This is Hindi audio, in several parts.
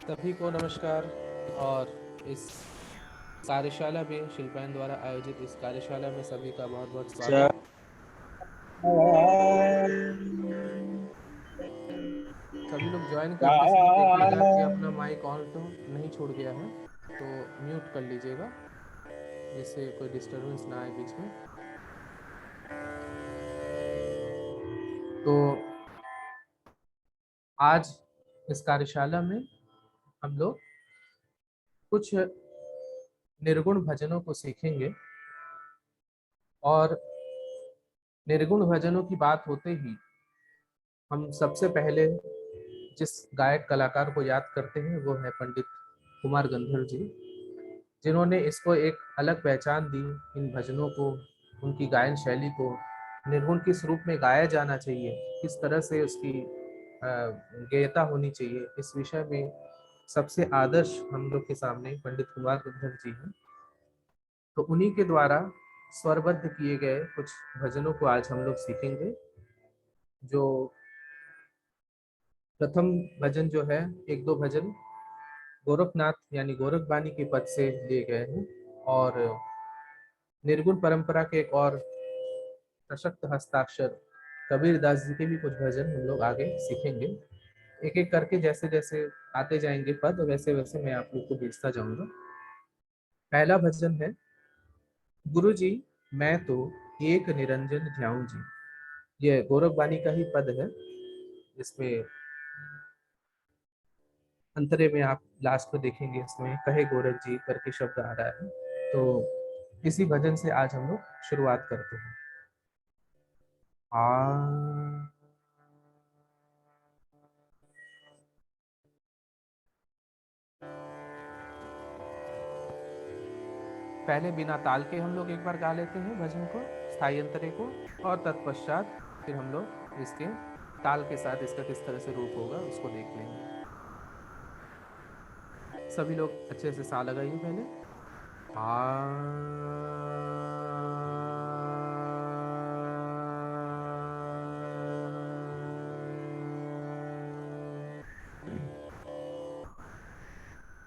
सभी को नमस्कार। और इस कार्यशाला में शिल्पायन द्वारा आयोजित इस कार्यशाला में सभी का बहुत बहुत जय स्वागत। सभी लोग ज्वाइन करते समय देखिएगा कि अपना माइक ऑन तो नहीं छोड़ गया है, तो म्यूट कर लीजिएगा जिससे कोई डिस्टरबेंस ना आए बीच में। तो आज इस कार्यशाला में हम लोग कुछ निर्गुण भजनों को सीखेंगे। और निर्गुण भजनों की बात होते ही हम सबसे पहले जिस गायक कलाकार को याद करते हैं वो है पंडित कुमार गंधर्व जी, जिन्होंने इसको एक अलग पहचान दी। इन भजनों को, उनकी गायन शैली को निर्गुण किस रूप में गाया जाना चाहिए, किस तरह से उसकी गेयता होनी चाहिए, इस विषय में सबसे आदर्श हम लोग के सामने पंडित कुमार गंधर्व जी हैं। तो उन्हीं के द्वारा स्वरबद्ध किए गए कुछ भजनों को आज हम लोग सीखेंगे। जो प्रथम भजन जो है, एक दो भजन गोरखनाथ यानी गोरख बानी के पद से लिए गए हैं। और निर्गुण परंपरा के एक और सशक्त हस्ताक्षर कबीर दास जी के भी कुछ भजन हम लोग आगे सीखेंगे। एक एक करके जैसे जैसे आते जाएंगे पद, वैसे वैसे मैं आप लोग को भेजता जाऊंगा। पहला भजन है, गुरु जी मैं तो एक निरंजन ध्याऊं जी। ये गोरख बानी का ही पद है, जिसमें अंतरे में आप लास्ट में देखेंगे इसमें कहे गोरख जी करके शब्द आ रहा है। तो इसी भजन से आज हम लोग शुरुआत करते हैं। आ पहले बिना ताल के हम लोग एक बार गा लेते हैं भजन को, स्थाई अंतरे को, और तत्पश्चात फिर हम लोग इसके ताल के साथ इसका किस तरह से रूप होगा उसको देख लेंगे। सभी लोग अच्छे से सा लगाइए पहले। आ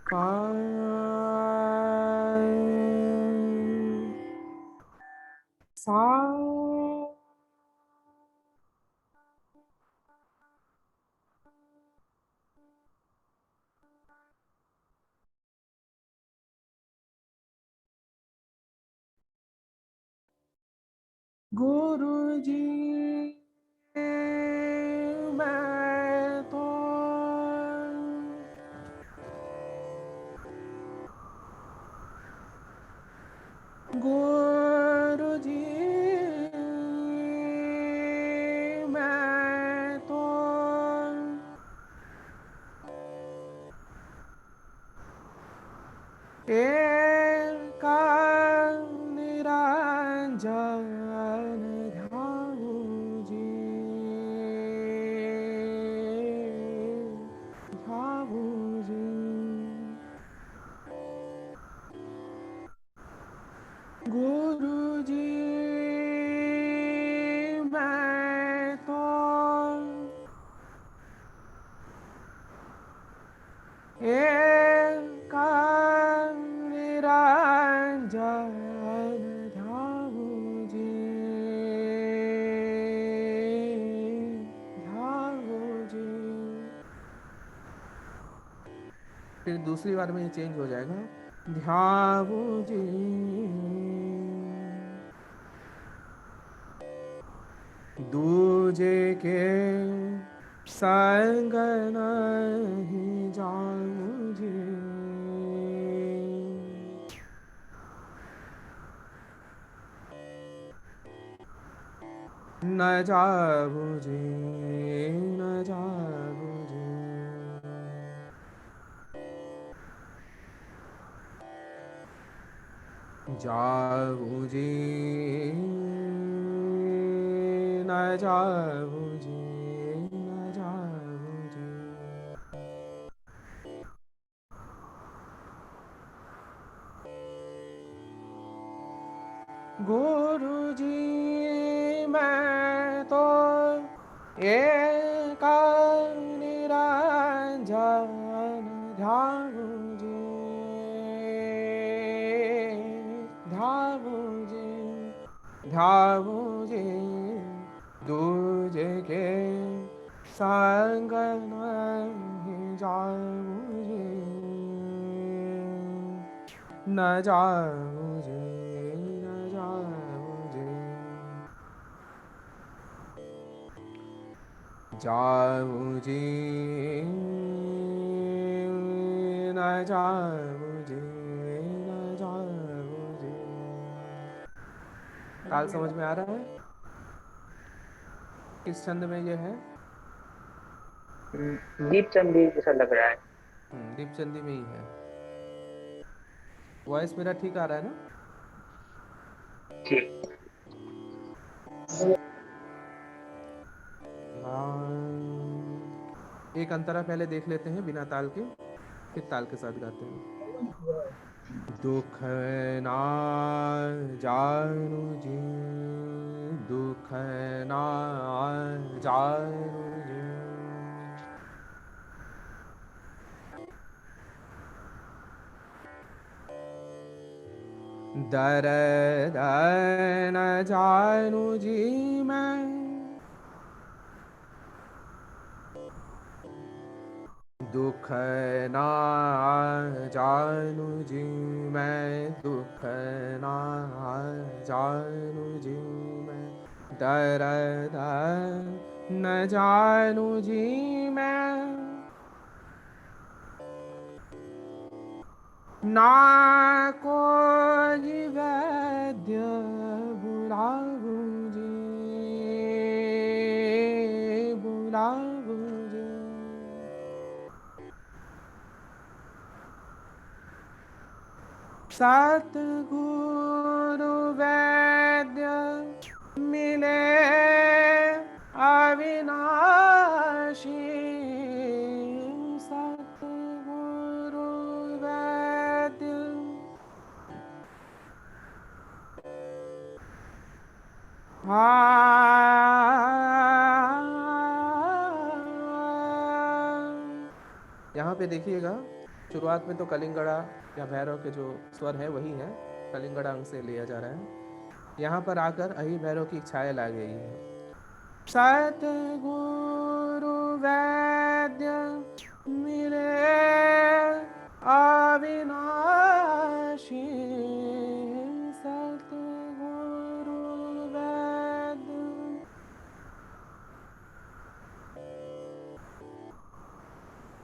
पा सा गुरु जी मैं तो गुरु जी मैं तो एक निरंजन ध्याऊं जी, ध्याऊं जी। गुरु जी मैं तो एक निरंजन ध्याऊं जी, ध्याऊं जी। फिर दूसरी बार में ये चेंज हो जाएगा, ध्याऊं जी। दूजे के संग नहीं जाऊं जी, न जाऊं जी, न जाऊं जी। जाऊं जी, न जाऊं जी, न जाऊं जी। गुरु जी मैं तो एक निरंजन ध्याऊं जी दूजे के संग नहीं जाऊं जी, न जाऊं जी, न जाऊं जी, जाऊं जी, न जाऊं जी, न जाऊं जी। ताल समझ में आ रहा है? किस छंद में ये है? दीपचंदी जैसा लग रहा है। दीपचंदी में ही है। वॉइस मेरा ठीक आ रहा है ना? ठीक। एक अंतरा पहले देख लेते हैं बिना ताल के, फिर ताल के साथ गाते हैं। दुख ना जानु जी, दुख ना जानु जी, दर्द न जानु जी मैं, दुख ना जानु जी मैं, दुख ना जानु जी मैं, दर्द न जानु जी मैं, ना कोई वैद्य बुलाऊं जी, बुलाऊं जी, सतगुरु वैद्य मिले अविनाशी, सतगुरु वैद्य यहाँ पे देखिएगा, शुरुआत में तो कलिंगड़ा या भैरव के जो स्वर है वही है, कलिंगड़ा अंग से लिया जा रहा है। यहाँ पर आकर अहि भैरव की छाया आ गई है। सतगुरु वैद्य मिले अविनाशी, सतगुरु वैद्य।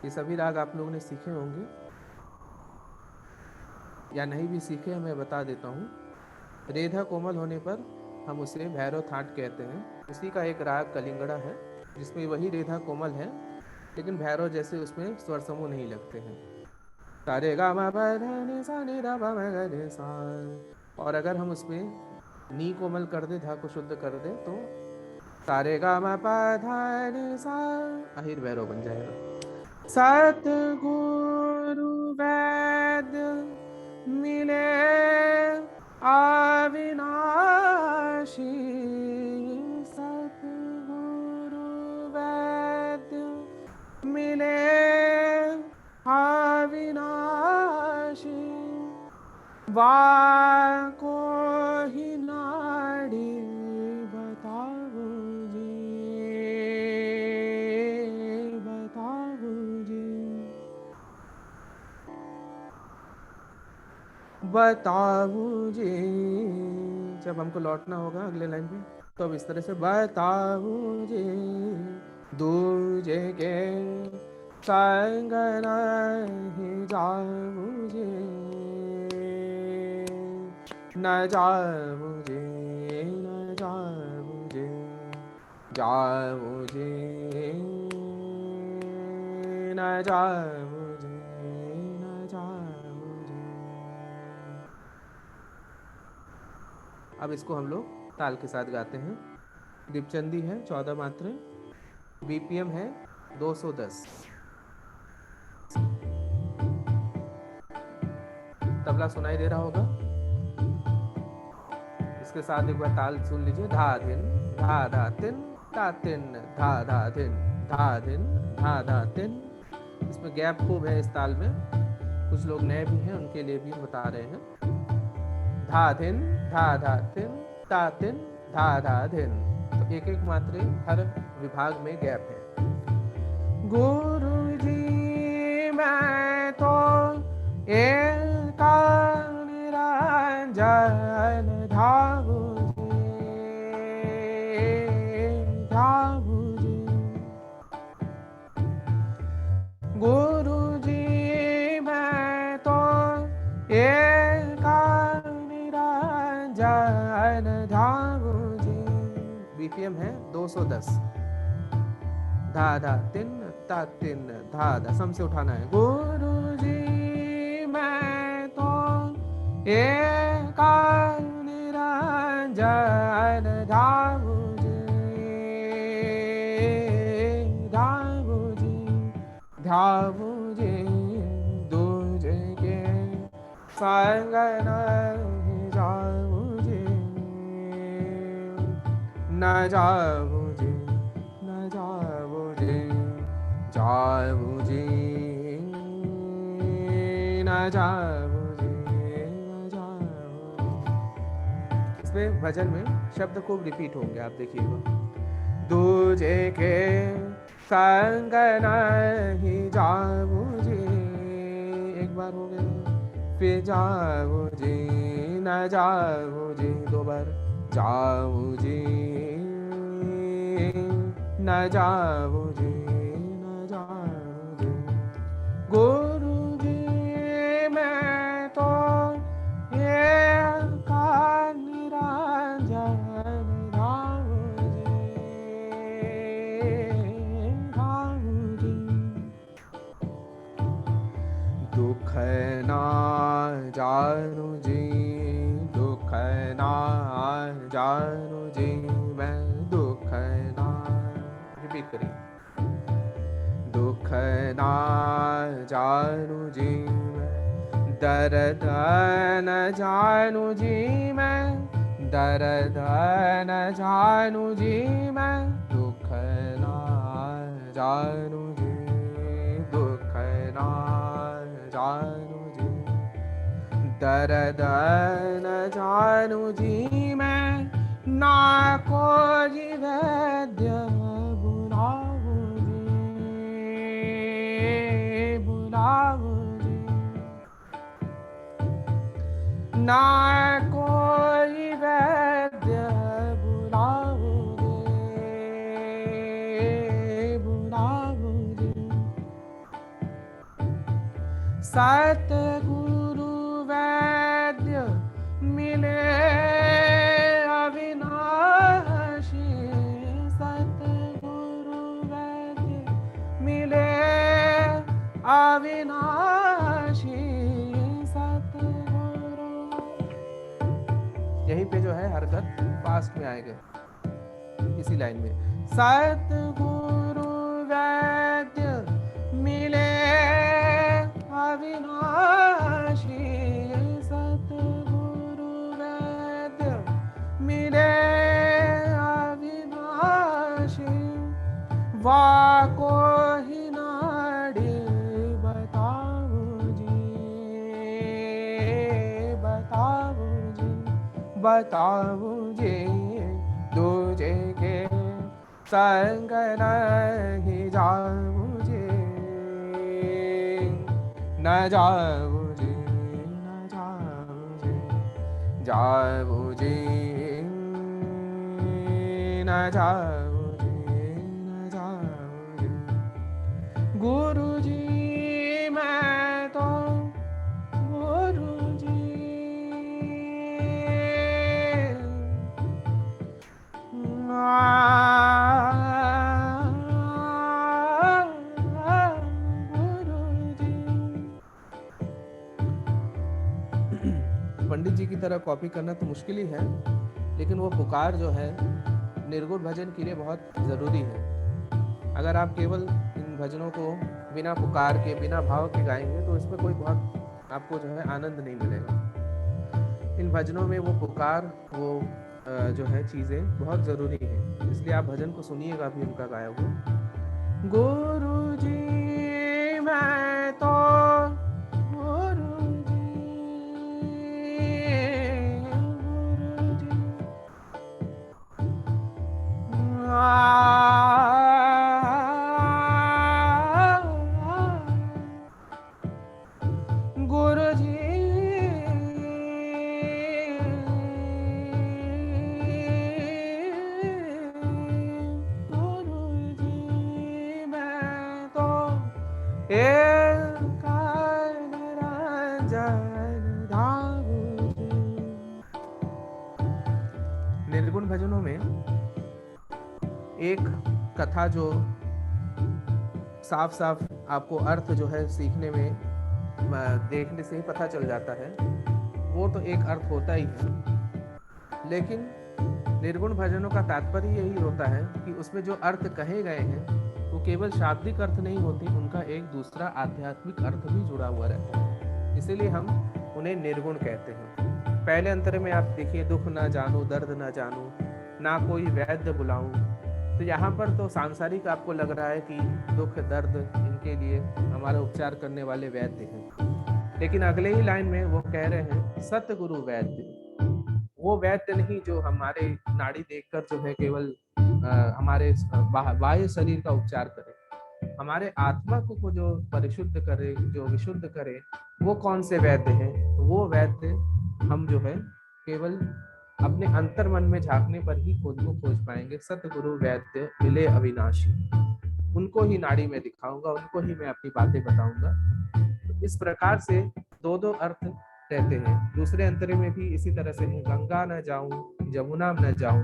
ये सभी राग आप लोगों ने सीखे होंगे, या नहीं भी सीखे मैं बता देता हूँ। रेधा कोमल होने पर हम उसे भैरव थाट कहते हैं। उसी का एक राग कलिंगड़ा है जिसमें वही रेधा कोमल है, लेकिन भैरव जैसे उसमें स्वर समूह नहीं लगते हैं। सारे गा मा पा धा नि सा नि धा पा मा गा रे सा, और अगर हम उसमें नी कोमल कर दे, धा को शुद्ध कर दे, तो सारे गा मा पा धा नि सा अहिर भैरव बन जाएगा। सतगुरु वैद्य मिले अविनाशी, सतगुरु वैद्य मिले अविनाशी, वाको ही नाड़ी बताओ जी, बताओ जी, बताओ जी। जब हमको लौटना होगा अगले लाइन पे, तो अब इस तरह से बताओ जी, दूजे के संग नहीं जाऊं जी, न जाऊं जी, न जाऊं जी, जाऊं जी, न जाऊं जी, न जाऊं जी। अब इसको हम लोग ताल के साथ गाते हैं। दीपचंदी है 14 मात्रें, बीपीएम है 210। तबला सुनाई दे रहा होगा, इसके साथ एक बार ताल सुन लीजिए। धा धिन धा धा तिन धा तिन, धा धा धिन धा धिन धा धा तिन। इसमें गैप खूब है इस ताल में, कुछ लोग नए भी हैं उनके लिए भी बता रहे हैं। धा धिन धा धा तिन ता तिन धा धा धिन। तो एक एक मात्रे हर विभाग में गैप है। गुरु जी मैं तो एका निरंजन धाऊ जी। गुरु जी मैं तो एका निरंजन धाऊ जी। बीपीएम है 210। धा धा तिन ता तिन धा धा, सम से उठाना है। गुरु जी मैं तो एका निरंजन धाऊ जी धाऊ जी धाऊ जी। दूजे के संग नहीं जाऊ जी न जाऊ जी न जाऊ जी जाऊ जी न जाऊ जी न जाऊ। इसमें भजन में शब्द खूब रिपीट होंगे, आप देखिएगा। दूजे के संग नहीं जाऊ जी, एक बार हो गया। फिर जाऊ जी न जाऊ जी, दो बार। जाऊ जी न जाऊ जी न जाऊ जी। गुरु जी मैं तो एका निरंजन धाऊ जी। दुख ना जानू जी दुख ना जानू जी मैं दुख ना, रिपीट करिए। दुख ना जानू जी मैं दर्द न जानू जी मैं दर्द न जानू जी मैं दुख ना जानू जी दुख ना जानू जी दर्द न जानू जी मैं ना कोई वैद्य बुलाओ जी बुलाओ जी ना कोई वैद्य बुलाओ जी सतगुरु वैद्य मिले अविनाशी सतगुरु वैद्य मिले अविनाशी सतगुरु। यहीं पे जो है हरकत पास्ट में आएगा इसी लाइन में। सतगुरु वैद्य मिले अविनाशी सतगुरु वैद्य मिले अविनाशी वाको ही नाड़ी बताओ जी बताओ जी बताओ जी। दूजे के संग नहीं जाऊँ जी न जाऊँ जी न जाऊँ जी जाऊँ जी न जाऊँ जी न जाऊँ जी। गुरु जी मैं तो गुरु जी पंडित जी की तरह कॉपी करना तो मुश्किल ही है, लेकिन वो पुकार जो है निर्गुण भजन के लिए बहुत ज़रूरी है। अगर आप केवल इन भजनों को बिना पुकार के बिना भाव के गाएंगे तो इसमें कोई बहुत आपको जो है आनंद नहीं मिलेगा। इन भजनों में वो पुकार वो जो है चीज़ें बहुत ज़रूरी है, इसलिए आप भजन को सुनिएगा भी उनका गाया हुआ। गुरु जी मैं तो गुरु जी कथा जो साफ साफ आपको अर्थ जो है सीखने में देखने से ही पता चल जाता है, वो तो एक अर्थ होता ही है। लेकिन निर्गुण भजनों का तात्पर्य यही होता है कि उसमें जो अर्थ कहे गए हैं वो केवल शाब्दिक अर्थ नहीं होती, उनका एक दूसरा आध्यात्मिक अर्थ भी जुड़ा हुआ रहता है। इसीलिए हम उन्हें निर्गुण कहते हैं। पहले अंतर में आप देखिए, दुख ना जानू दर्द ना जानू, ना कोई वैद्य बुलाऊं। तो यहाँ पर तो सांसारिक आपको लग रहा है कि दुख दर्द इनके लिए हमारा उपचार करने वाले वैद्य हैं, लेकिन अगले ही लाइन में वो कह रहे हैं सतगुरु वैद्य। वो वैद्य नहीं जो हमारे नाड़ी देखकर जो है केवल हमारे बाह्य शरीर का उपचार करे, हमारे आत्मा को जो परिशुद्ध करे, जो विशुद्ध करे, वो कौन से वैद्य हैं? वो वैद्य हम जो है केवल अपने अंतर मन में झांकने पर ही खुद को खोज पाएंगे। सतगुरु वैद्य मिले अविनाशी, उनको ही नाड़ी में दिखाऊंगा, उनको ही मैं अपनी बातें बताऊंगा। तो इस प्रकार से दो दो अर्थ रहते हैं। दूसरे अंतरे में भी इसी तरह से है, गंगा न जाऊं जमुना न जाऊं,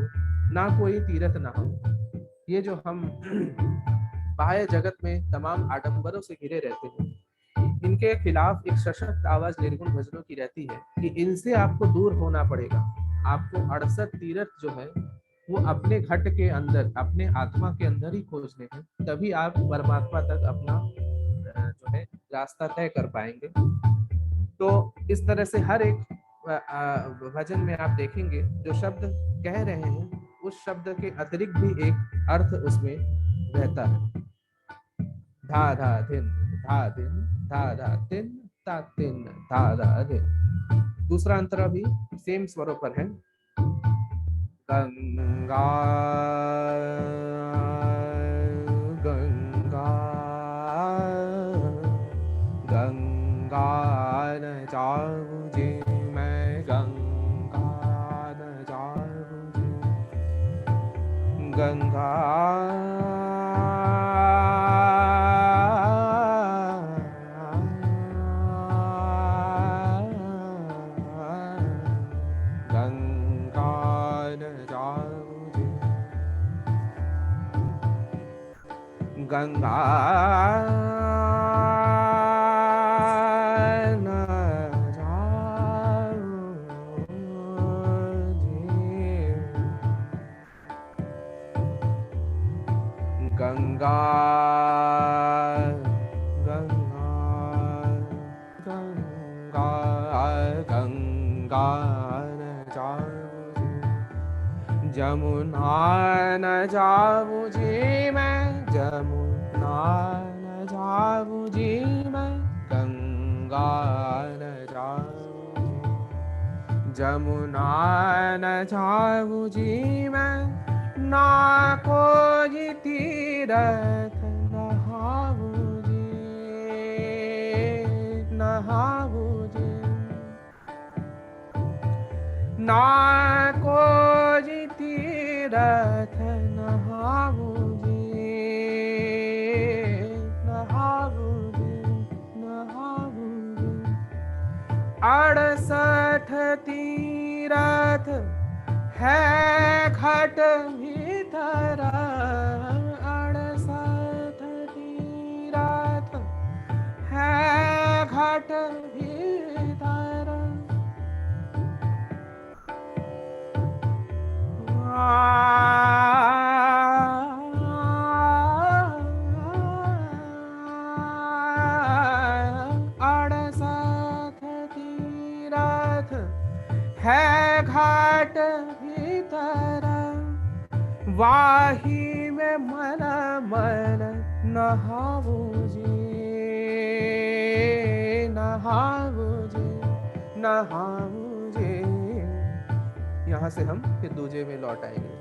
ना कोई तीर्थ ना हो। ये जो हम बाह्य जगत में तमाम आडंबरों से घिरे रहते हैं, इनके खिलाफ एक सशक्त आवाज निर्गुण भजनों की रहती है कि इनसे आपको दूर होना पड़ेगा। आपको 68 तीर्थ जो है वो अपने घट के अंदर, अपने आत्मा के अंदर ही खोजने हैं, तभी आप परमात्मा तक अपना जो है रास्ता तय कर पाएंगे। तो इस तरह से हर एक भजन में आप देखेंगे जो शब्द कह रहे हैं उस शब्द के अतिरिक्त भी एक अर्थ उसमें रहता है। धा धा धिन धा धिन धा धा तिन ता तिन धा धा धिन। दूसरा अंतरा भी सेम स्वरों पर है। गंगा गंगा गंगा न जाऊं जी मैं, गंगा न जाऊं जी, गंगा गंगा न जाऊं जी, गंगा गंगा गंगा गंगा न जाऊं जी, जमुना न जाऊं जी मैं, जमुना न जाऊं जी मैं, गंगा न जाऊं जी, जमुना न जाऊं जी मैं, ना कोई तीरथ नहाऊं जी, नहाऊं जी, ना कोई तीरथ नहाऊं जी, नहाऊं जी, नहाऊं जी। 68 तीरथ है घट भीतर, 68 तीरथ है घट भीतर, तीरथ है घाट भीतर, वाही में मन मन नहाऊं जी, नहाऊं जी, नहाऊं जी। यहाँ से हम फिर दूजे में लौट आएंगे।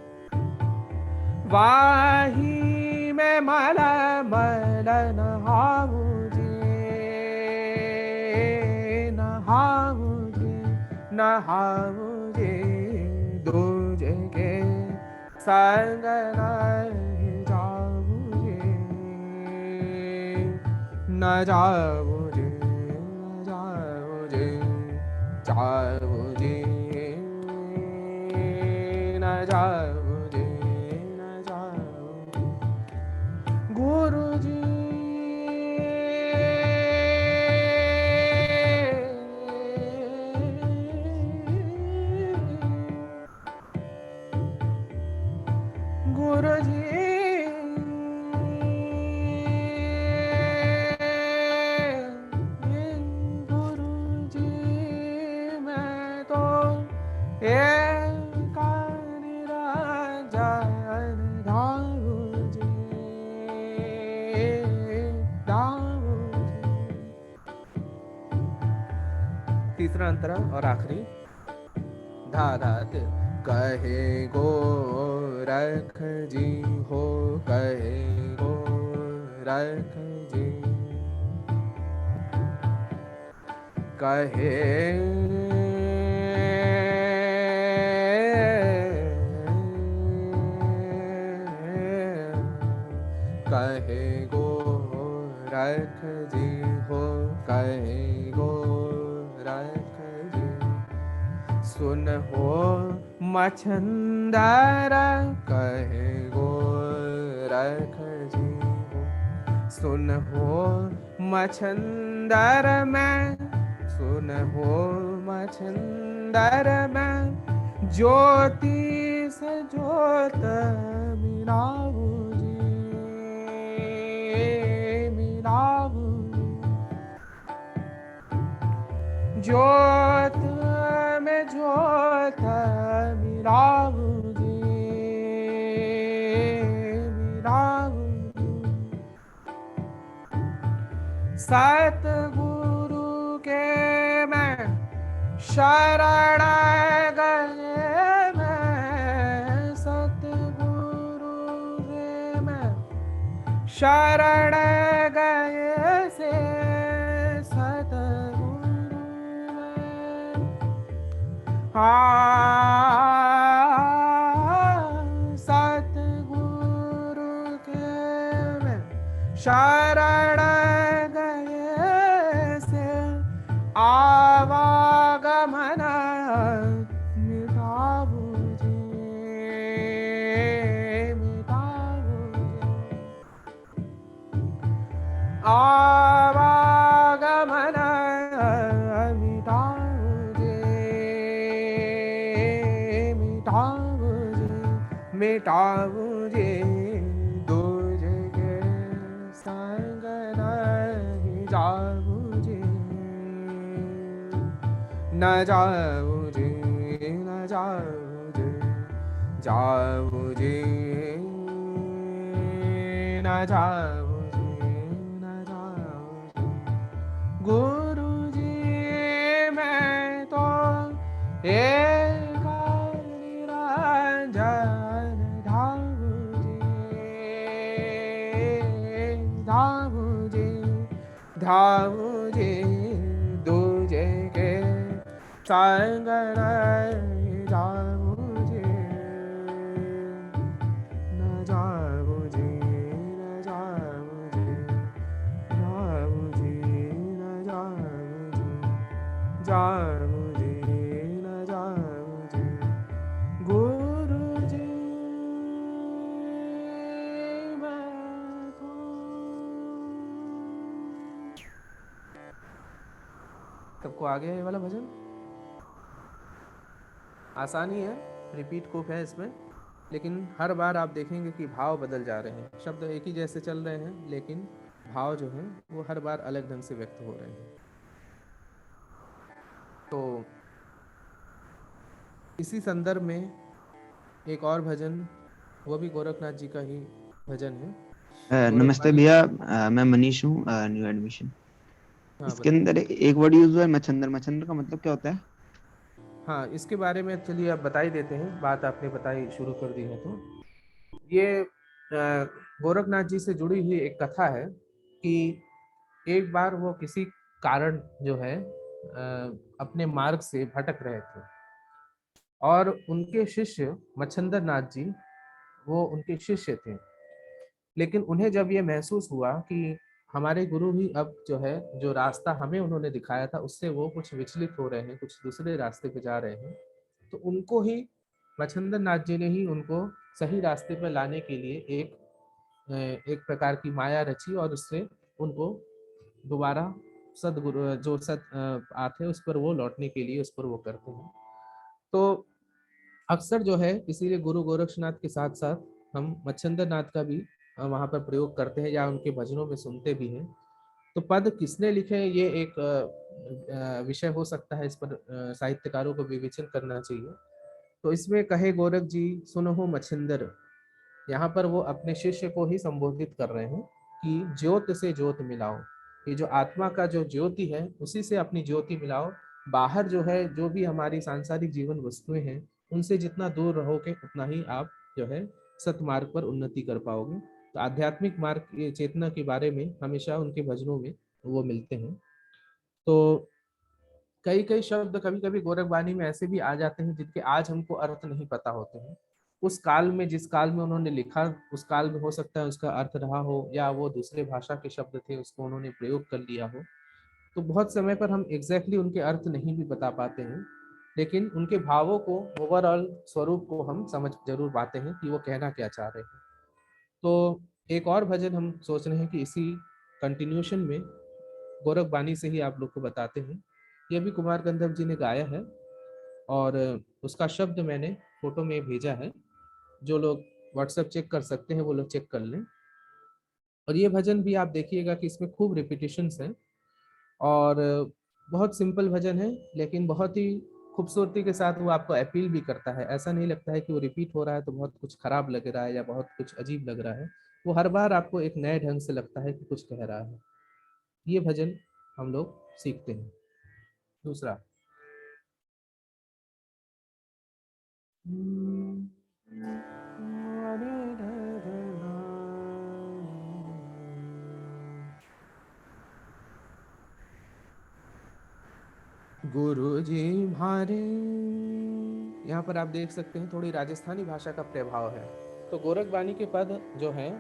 वाही में मल मल नहाऊं जी, नहाऊं जी, नहाऊं जी, दूजे के संग नहीं जाऊं जी, न जाऊं जी, न जाऊं जी, जाऊं जी, न जाऊं जी, न जाऊं, गुरु जी गुरु जी गुरु जी मैं तो एक राजा दाऊ जी दाऊ जी। तीसरा अंतरा और आखिरी धा धा ध। कहे गोरख जी हो कहे गोरख जी कहे कहे गोरख जी हो कहे गोरख जी सुन हो मछंदर कहे गोरख जी हो सुन हो मछंदर में सुन हो मछंदर में ज्योति से ज्योत मिलाऊ जी मिलाऊ ज्योत में ज्योत मिलाऊ जी मिलाऊ सतगुरु के मैं शरण गए मैं सतगुरु के मैं शरण गए से सतगुरु में सतगुरु के मैं शरण गए से आवागमन मिटाऊ जी मिटाऊ जी आवागमन मिटाऊ जी मिटाऊ जी मिटाऊ जी दूज के संग नहीं जाऊ जी न जाऊ जी न जाऊ जी जाऊ जी न जाऊ जी न जाऊ जी गुरु जी मैं तो एक निरंजन धाऊ जी धाऊ जी दूजे के संग नहीं जाऊ जी न जाऊ जी न जाऊ जी जाऊ जी न जाऊ जी जाऊ जी न जाऊ जी गुरु जी मैं तो सबको आ गया ये वाला भजन आसानी है रिपीट को है इसमें लेकिन हर बार आप देखेंगे कि भाव बदल जा रहे हैं शब्द एक ही जैसे चल रहे हैं लेकिन भाव जो हैं वो हर बार अलग ढंग से व्यक्त हो रहे हैं तो इसी संदर्भ में एक और भजन वो भी गोरखनाथ जी का ही भजन है नमस्ते भैया मैं मनीष हूँ न्यू एडमिशन इसके अंदर एक वर्ड यूज हुआ है मच्छंदर मच्छंदर का मतलब क्या होता है हाँ इसके बारे में चलिए आप बता ही देते हैं बात आपने बताई शुरू कर दी है तो ये गोरखनाथ जी से जुड़ी हुई एक कथा है कि एक बार वो किसी कारण जो है अपने मार्ग से भटक रहे थे और उनके शिष्य मच्छंदर नाथ जी वो उनके शिष्य थे लेकिन उन्हें जब ये महसूस हुआ कि हमारे गुरु ही अब जो है जो रास्ता हमें उन्होंने दिखाया था उससे वो कुछ विचलित हो रहे हैं कुछ दूसरे रास्ते पे जा रहे हैं तो उनको ही मच्छंदर नाथ जी ने ही उनको सही रास्ते पर लाने के लिए एक एक प्रकार की माया रची और उससे उनको दोबारा सदगुरु जो सत आते हैं उस पर वो लौटने के लिए उस पर वो करते हैं। तो अक्सर जो है इसीलिए गुरु गोरक्षनाथ के साथ साथ हम मच्छिंद्र नाथ का भी वहाँ पर प्रयोग करते हैं या उनके भजनों में सुनते भी हैं। तो पद किसने लिखे ये एक विषय हो सकता है, इस पर साहित्यकारों को विवेचन करना चाहिए। तो इसमें कहे गोरख जी सुनो मच्छिंदर, यहाँ पर वो अपने शिष्य को ही संबोधित कर रहे हैं कि ज्योत से ज्योत मिलाओ। ये जो आत्मा का जो ज्योति है उसी से अपनी ज्योति मिलाओ। बाहर जो है जो भी हमारी सांसारिक जीवन वस्तुएं हैं उनसे जितना दूर रहोगे उतना ही आप जो है सतमार्ग पर उन्नति कर पाओगे। तो आध्यात्मिक मार्ग चेतना के बारे में हमेशा उनके भजनों में वो मिलते हैं। तो कई कई शब्द कभी कभी गोरखवाणी में ऐसे भी आ जाते हैं जिनके आज हमको अर्थ नहीं पता होते हैं। उस काल में जिस काल में उन्होंने लिखा उस काल में हो सकता है उसका अर्थ रहा हो या वो दूसरे भाषा के शब्द थे उसको उन्होंने प्रयोग कर लिया हो। तो बहुत समय पर हम एग्जैक्टली उनके अर्थ नहीं भी बता पाते हैं, लेकिन उनके भावों को ओवरऑल स्वरूप को हम समझ जरूर पाते हैं कि वो कहना क्या चाह रहे हैं। तो एक और भजन हम सोच रहे हैं कि इसी कंटिन्यूशन में गोरखवाणी से ही आप लोग को बताते हैं। ये भी कुमार गंधर्व जी ने गाया है और उसका शब्द मैंने फोटो में भेजा है, जो लोग व्हाट्सएप चेक कर सकते हैं वो लोग चेक कर लें। और ये भजन भी आप देखिएगा कि इसमें खूब रिपीटिशंस हैं और बहुत सिंपल भजन है, लेकिन बहुत ही खूबसूरती के साथ वो आपको अपील भी करता है। ऐसा नहीं लगता है कि वो रिपीट हो रहा है तो बहुत कुछ खराब लग रहा है या बहुत कुछ अजीब लग रहा है। वो हर बार आपको एक नए ढंग से लगता है कि कुछ कह रहा है। ये भजन हम लोग सीखते हैं। दूसरा गुरु जी म्हारे, यहाँ पर आप देख सकते हैं थोड़ी राजस्थानी भाषा का प्रभाव है। तो गोरखवाणी के पद जो हैं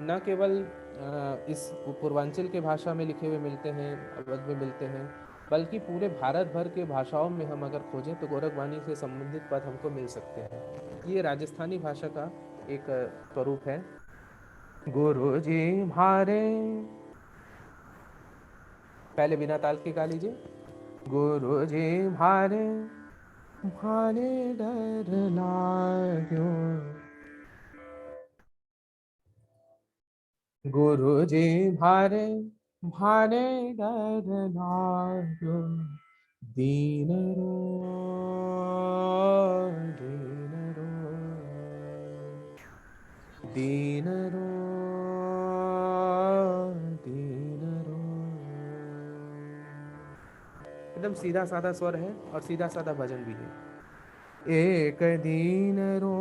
न केवल इस पूर्वांचल के भाषा में लिखे हुए मिलते हैं, अवध में मिलते हैं, बल्कि पूरे भारत भर के भाषाओं में हम अगर खोजें तो गोरखवाणी से संबंधित पद हमको मिल सकते हैं। ये राजस्थानी भाषा का एक स्वरूप है। गुरु जी म्हारे, पहले बिना ताल के गा लीजिए। गुरु जी म्हारे म्हारे डर लाग्यो, गुरु जी म्हारे म्हारे डर लाग्यो, दीन रो दीन रो दीन रो दीन रो। एकदम सीधा साधा स्वर है और सीधा साधा भजन भी है। एक दीन रो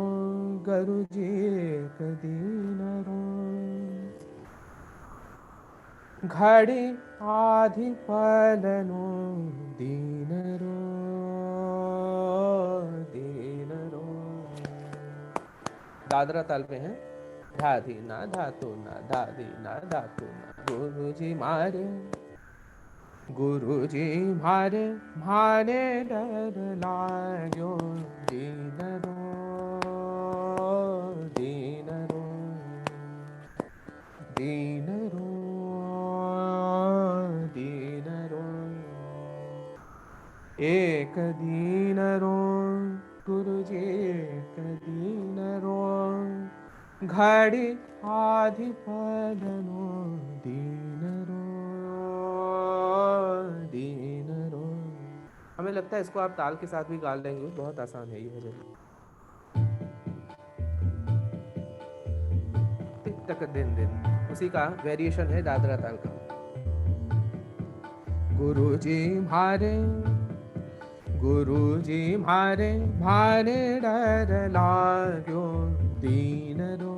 गुरु जी एक दीन रो, घड़ी आधी पलनो दीन रो दीन रो। दादरा ताल पे है, धाधी ना धातु ना धाधी ना धातु ना। गुरु जी मारे गुरु जी म्हारे म्हारे डर लाग्यो, दीन रो दीन रो दीन रो दीन रो। एक दीन रो गुरु जी एक दीन रो, घड़ी आधी पलनो दीन रो दीन रो। हमें लगता है इसको आप ताल के साथ भी गा लेंगे, बहुत आसान है ये भजन। टिक टक दिन दिन, उसी का वेरिएशन है दादरा ताल का। गुरु जी म्हारे गुरु जी म्हारे म्हारे डर लाग्यो, दीन रो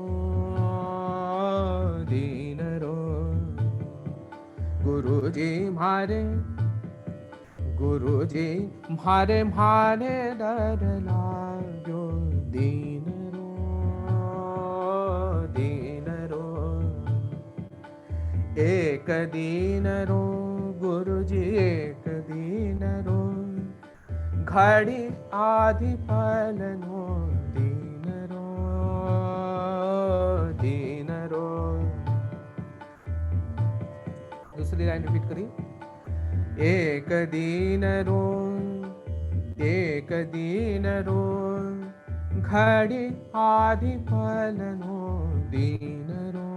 दीन रो। गुरु जी म्हारे गुरु जी म्हारे म्हारे डर लाग्यो, दीन रो दीन रो। एक दीन रो गुरु जी एक दीन रो, घड़ी आधी पलनो दीन रो दीन रो। दूसरी लाइन रिपीट करिए। एक दिन रो घड़ी आदि पलनो दीन रो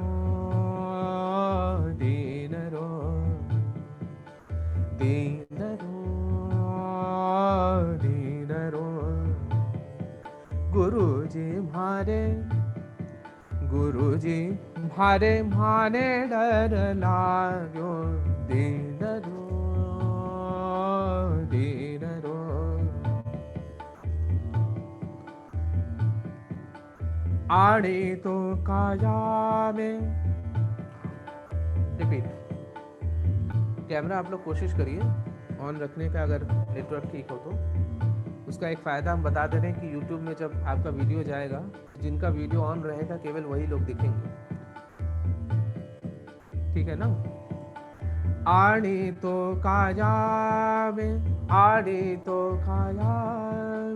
दीन रो दीन रो गुरुजी भारे माने डर लाग्यो दीन रो आड़े तो काया में। रिपीट। कैमरा आप लोग कोशिश करिए ऑन रखने का, अगर नेटवर्क ठीक हो तो। उसका एक फ़ायदा हम बता दे रहे हैं कि YouTube में जब आपका वीडियो जाएगा, जिनका वीडियो ऑन रहेगा केवल वही लोग दिखेंगे, ठीक है ना। आड़ी तो काया में, आड़ी तो काया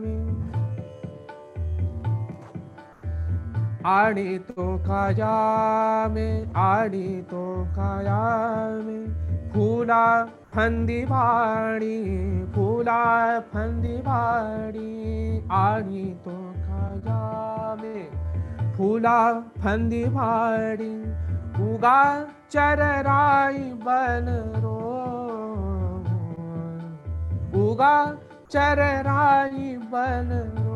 में, आड़ी तो काया में, आड़ी तो काया में, फूला फंदीवाड़ी, फूला फंदीवाड़ी, आड़ी तो काया में, फूला फंदीवाड़ी, उगा चरराई बन रो, उगा चरराई बन रो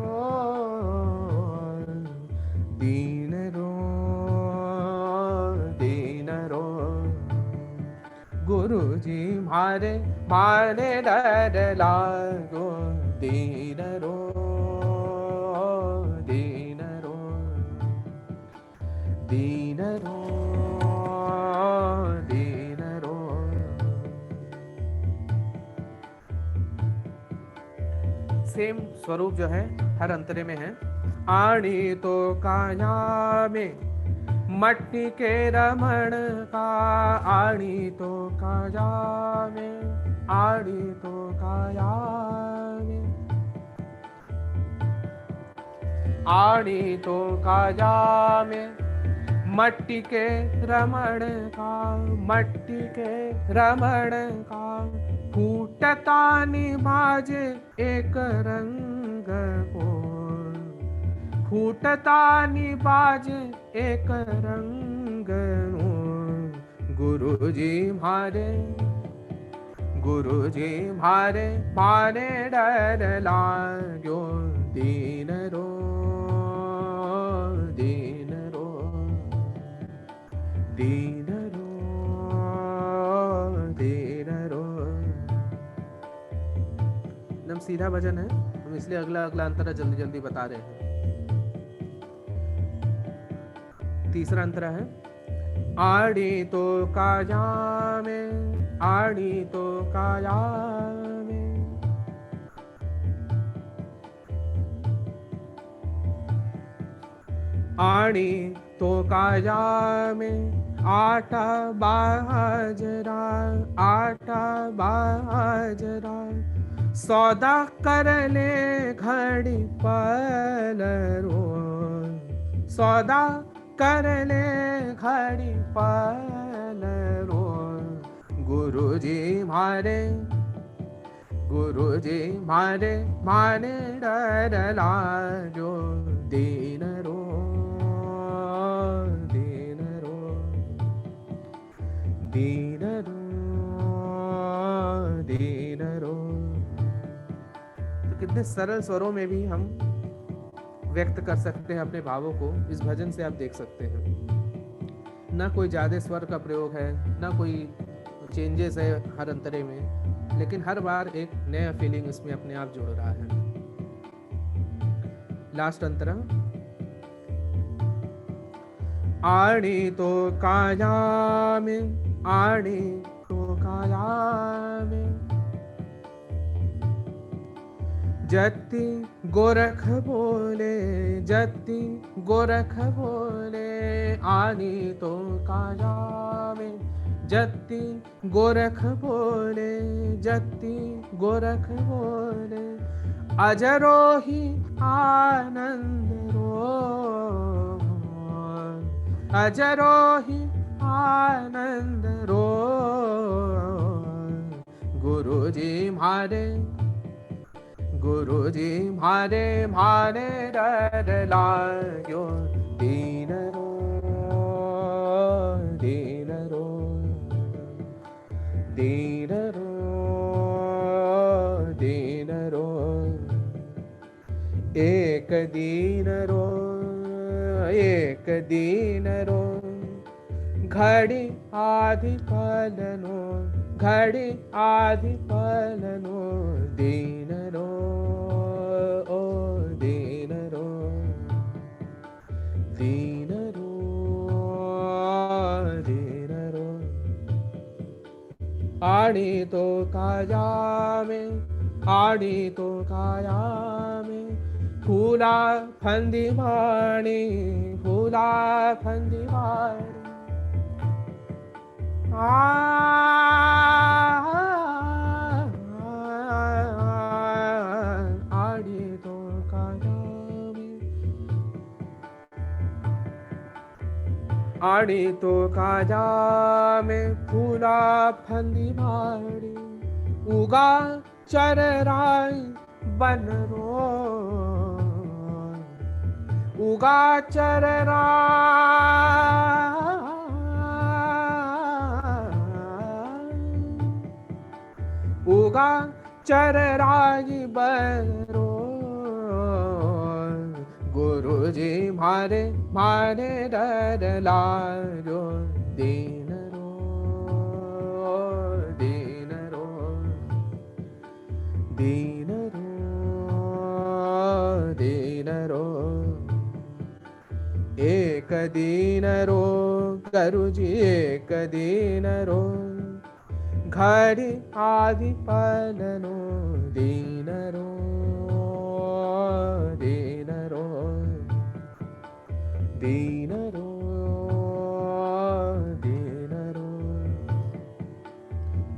दीन रो गुरुजी मारे डर लागो दीन रो दीन रो दीन रो दीन रो। सेम स्वरूप जो है हर अंतरे में है। आड़ी तो काया में मट्टी के रमण का, आड़ी तो काया में, आड़ी तो काया में, आड़ी तो काया में, मट्टी के रमण का, मट्टी के रमण का, फूटता निभाजे एक रंग को, फूटता निबाज एक रंग। गुरुजी मारे मारे डर लाग्यो दीन रो दीन रो दीन रो दीन रो। एकदम सीधा भजन है, हम इसलिए अगला अंतरा जल्दी जल्दी बता रहे हैं। तीसरा अंतरा है। आड़ी तो काया में, आड़ी तो काया में, आड़ी तो काया में, आटा बाजरा, आटा बाजरा, सौदा कर ले घड़ी पल रो, सौदा कर ले घड़ी पल रो। गुरुजी मारे माने डर लागो दीन रो दीन रो दीन रो दीन रो। तो कितने सरल स्वरों में भी हम व्यक्त कर सकते हैं अपने भावों को, इस भजन से आप देख सकते हैं। ना कोई ज्यादा स्वर का प्रयोग है, ना कोई चेंजेस है हर अंतरे में, लेकिन हर बार एक नया फीलिंग इसमें अपने आप जुड़ रहा है। लास्ट अंतरा। आड़ी तो काया में, आड़ी तो काया में, जति गोरख बोले, जति गोरख बोले, आनी तो काया में, जति गोरख बोले, जति गोरख बोले, अजरो ही आनंद रो, अजरो ही आनंद रो गुरुजी म्हारे म्हारे डर लाग्यो दीन रो दीन रो दीन रो दीन रो एक दीन रो घड़ी आदि पलनो दीन रो ओ दीन रो दीन रो दीन रो आड़ी तो काया में फूला फंदी वाणी आड़ी तो काया में आड़ी तो काया में फूला फंदी वाणी उगा चरराई बन रो उगा चररा उगा चरराई बरो गुरुजी म्हारे डर लाग्यो दीन रो दीन रो दीन रो दीन रो एक दीन रो गुरुजी एक दीन रो घड़ी आदि पलनो दीन रो दीन रो दीन रो दीन रो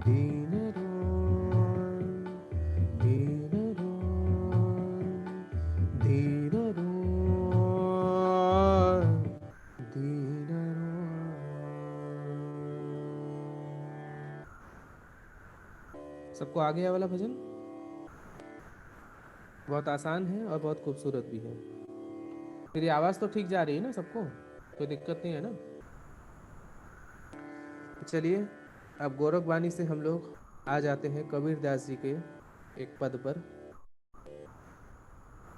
दीन रो दीन रो दीन रो दीन रो। सबको आ गया वाला भजन? बहुत आसान है और बहुत खूबसूरत भी है। मेरी आवाज़ तो ठीक जा रही है ना सबको? कोई दिक्कत नहीं है ना? चलिए अब गोरख वाणी से हम लोग आ जाते हैं कबीर दास जी के एक पद पर,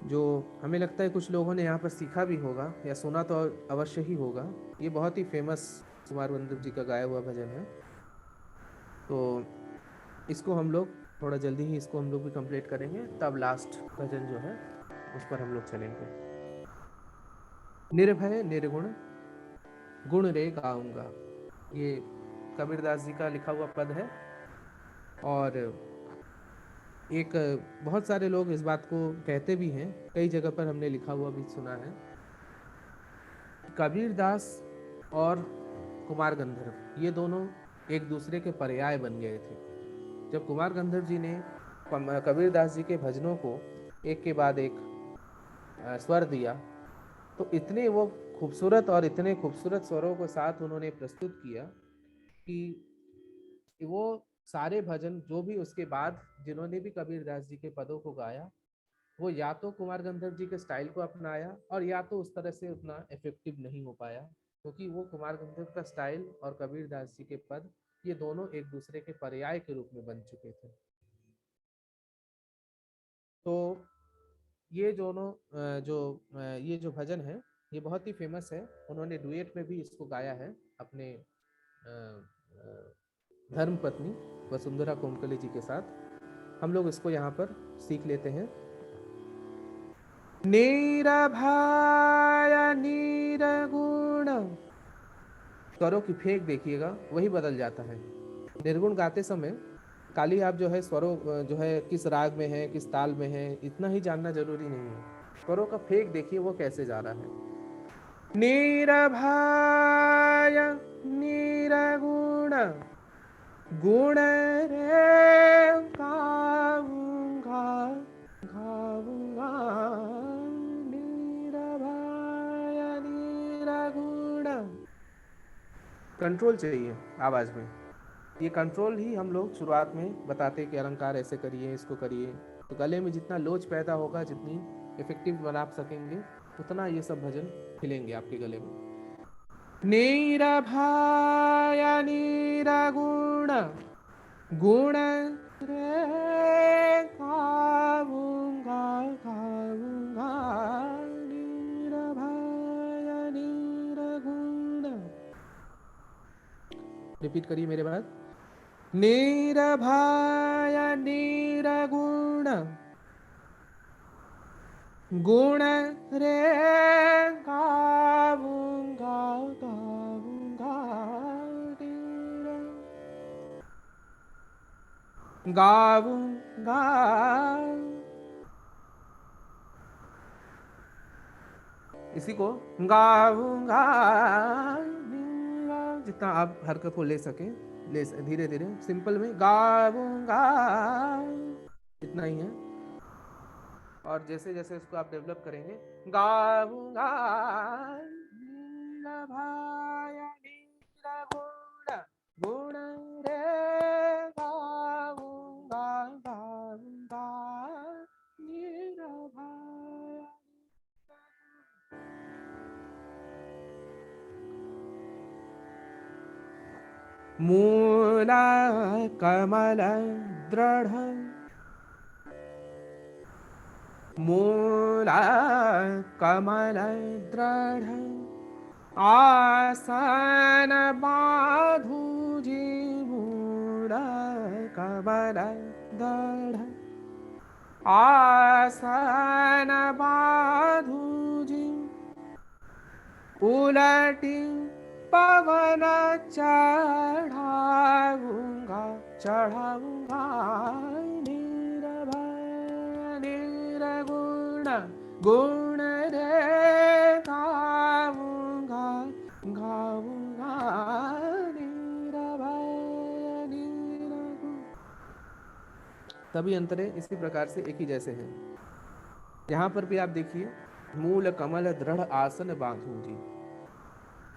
जो हमें लगता है कुछ लोगों ने यहाँ पर सीखा भी होगा या सुना तो अवश्य ही होगा। ये बहुत ही फेमस कुमार गंधर्व जी का गाया हुआ भजन है, तो इसको हम लोग थोड़ा जल्दी ही इसको हम लोग भी कंप्लीट करेंगे, तब लास्ट भजन जो है उस पर हम लोग चलेंगे। निर्भय निर्गुण गुण रे गाऊंगा, ये कबीरदास जी का लिखा हुआ पद है। और एक बहुत सारे लोग इस बात को कहते भी हैं, कई जगह पर हमने लिखा हुआ भी सुना है। कबीरदास और कुमार गंधर्व ये दोनों एक दूसरे के पर्याय बन गए थे। जब कुमार गंधर्व जी ने कबीरदास जी के भजनों को एक के बाद एक स्वर दिया, तो इतने वो खूबसूरत और इतने खूबसूरत स्वरों को साथ उन्होंने प्रस्तुत किया कि वो सारे भजन जो भी उसके बाद जिन्होंने भी कबीरदास जी के पदों को गाया, वो या तो कुमार गंधर्व जी के स्टाइल को अपनाया और या तो उस तरह से उतना इफेक्टिव नहीं हो पाया, क्योंकि वो कुमार गंधर्व का स्टाइल और कबीरदास जी के पद ये दोनों एक दूसरे के पर्याय के रूप में बन चुके थे। तो ये दोनों ये जो भजन है ये बहुत ही फेमस है। उन्होंने डुएट में भी इसको गाया है अपने धर्म पत्नी वसुंधरा कोमकली जी के साथ। हम लोग इसको यहाँ पर सीख लेते हैं। निरभय निर्गुण, स्वरों की फेंक देखिएगा वही बदल जाता है। निर्गुण गाते समय खाली आप जो है स्वरों जो है किस राग में है किस ताल में है इतना ही जानना जरूरी नहीं है, स्वरों का फेंक देखिए वो कैसे जा रहा है। निरभय निर्गुण गुण रे गाऊंगा गाऊंगा, निरभय निर्गुण, कंट्रोल चाहिए आवाज में। ये कंट्रोल ही हम लोग शुरुआत में बताते हैं कि अलंकार ऐसे करिए, इसको करिए। तो गले में जितना लोच पैदा होगा, जितनी इफेक्टिव बना सकेंगे, उतना ये सब भजन खिलेंगे आपके गले में। नीरभाय नीरगुण गुण रे गाऊंगा गाऊंगा, नीरभाय नीरगुण। रिपीट करिए मेरे बाद। नीरभाय नीरगुण गुण रे गाऊंगा गाऊंगा, गाऊंगा। इसी को गाऊंगा, जितना आप हरकत को ले सके, ले धीरे धीरे सिंपल में गाऊंगा, इतना ही है। और जैसे जैसे इसको आप डेवलप करेंगे, गाऊंगा नीरभाय नीरगुण गुण रे गाऊंगा गाऊंगा, नीरभाय। मूल कमल दृढ़ मूल कमल दृढ़ आसन बाधु जी, मूल कमल दृढ़ आसन बाधु जी, उलटी पवन चढ़ाऊंगा चढ़ाऊंगा, नीरभाय नीरगुण गुण रे गाऊंगा गाऊंगा, नीरभाय नीरगुण। तभी अंतरे इसी प्रकार से एक ही जैसे हैं। यहाँ पर भी आप देखिए, मूल कमल दृढ़ आसन बांधू जी,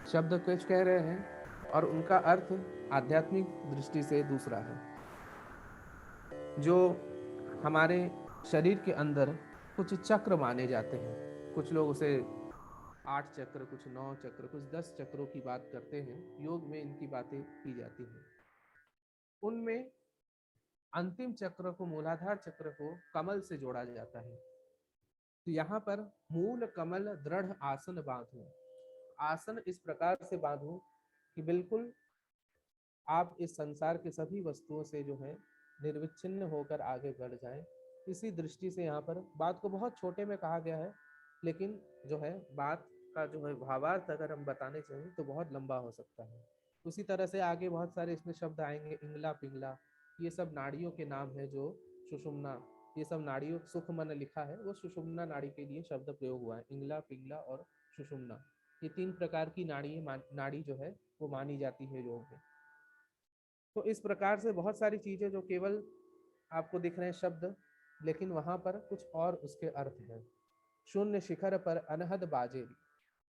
शब्द कुछ कह रहे हैं और उनका अर्थ आध्यात्मिक दृष्टि से दूसरा है। जो हमारे शरीर के अंदर कुछ चक्र माने जाते हैं, कुछ लोग उसे 8 चक्र, कुछ 9 चक्र, कुछ 10 चक्रों की बात करते हैं, योग में इनकी बातें की जाती हैं। उनमें अंतिम चक्र को, मूलाधार चक्र को कमल से जोड़ा जाता है। तो यहाँ पर मूल कमल दृढ़ आसन बांधो, आसन इस प्रकार से बांधो कि बिल्कुल आप इस संसार के सभी वस्तुओं से जो है निर्विच्छिन्न होकर आगे बढ़ जाएं। इसी दृष्टि से यहाँ पर बात को बहुत छोटे में कहा गया है, लेकिन जो है बात का जो है भावार्थ अगर हम बताने चाहें तो बहुत लंबा हो सकता है। उसी तरह से आगे बहुत सारे इसमें शब्द आएंगे, इंगला पिंगला, ये सब नाड़ियों के नाम है। जो सुषुम्ना, ये सब नाड़ियों, सुख मन लिखा है वो सुषुम्ना नाड़ी के लिए शब्द प्रयोग हुआ है। इंगला पिंगला और सुषुम्ना, ये 3 प्रकार की नाड़ी जो है वो मानी जाती है योग में। तो इस प्रकार से बहुत सारी चीजें जो केवल आपको दिख रहे हैं शब्द, लेकिन वहां पर कुछ और उसके अर्थ हैं। शून्य शिखर पर अनहद बाजे,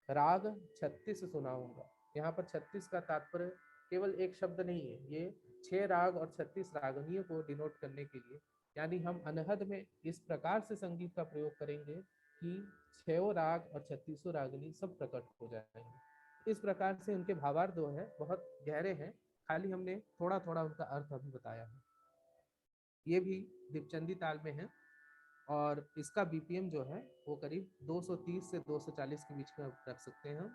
राग 36 सुनाऊंगा। यहाँ पर 36 का तात्पर्य केवल एक शब्द नहीं है, ये 6 राग और 36 रागनियों को डिनोट करने के लिए, यानी हम अनहद में इस प्रकार से संगीत का प्रयोग करेंगे कि 6 राग और 36 रागनी सब प्रकट हो जाएंगे। इस प्रकार से उनके भावार्थ जो है बहुत गहरे हैं, खाली हमने थोड़ा थोड़ा उनका अर्थ अभी बताया है। ये भी दीपचंदी ताल में है और इसका बीपीएम जो है वो करीब 230 से 240 के बीच में रख सकते हैं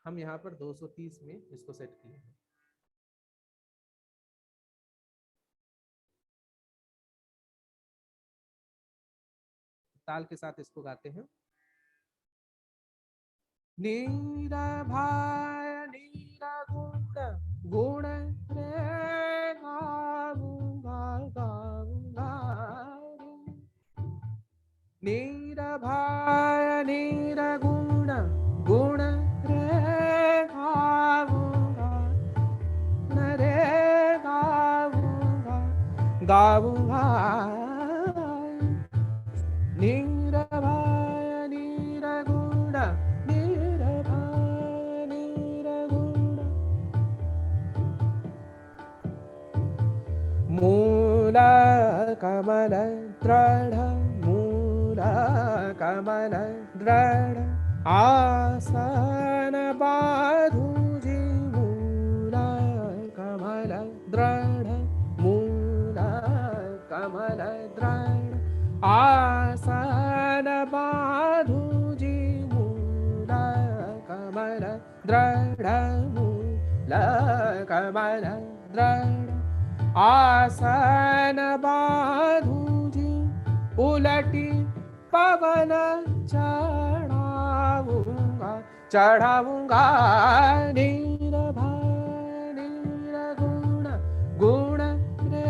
हम यहाँ पर 230 में इसको सेट किए हैं। ताल के साथ इसको गाते हैं। नीरा भाय नीरा गुण रे गाऊंगा गाऊंगा, नीरा भाय नीरा गुण गुण रे गाऊंगा रे गाऊंगा गाऊंगा, नीरभाय नीरगुण नीरभाय नीरगुण। मूल कमल दृढ़, मूल कमल दृढ़, आसन बाधु जी मूल कमल दृढ़, मूल कमल दृढ़, आसन बाधु जी मूल कमल दृढ़, मूल कमल दृढ़, आसन बाधु जी, उलटी पवन चढ़ाऊंगा, चढ़ाऊंगा निर्भय निर्गुण गुण रे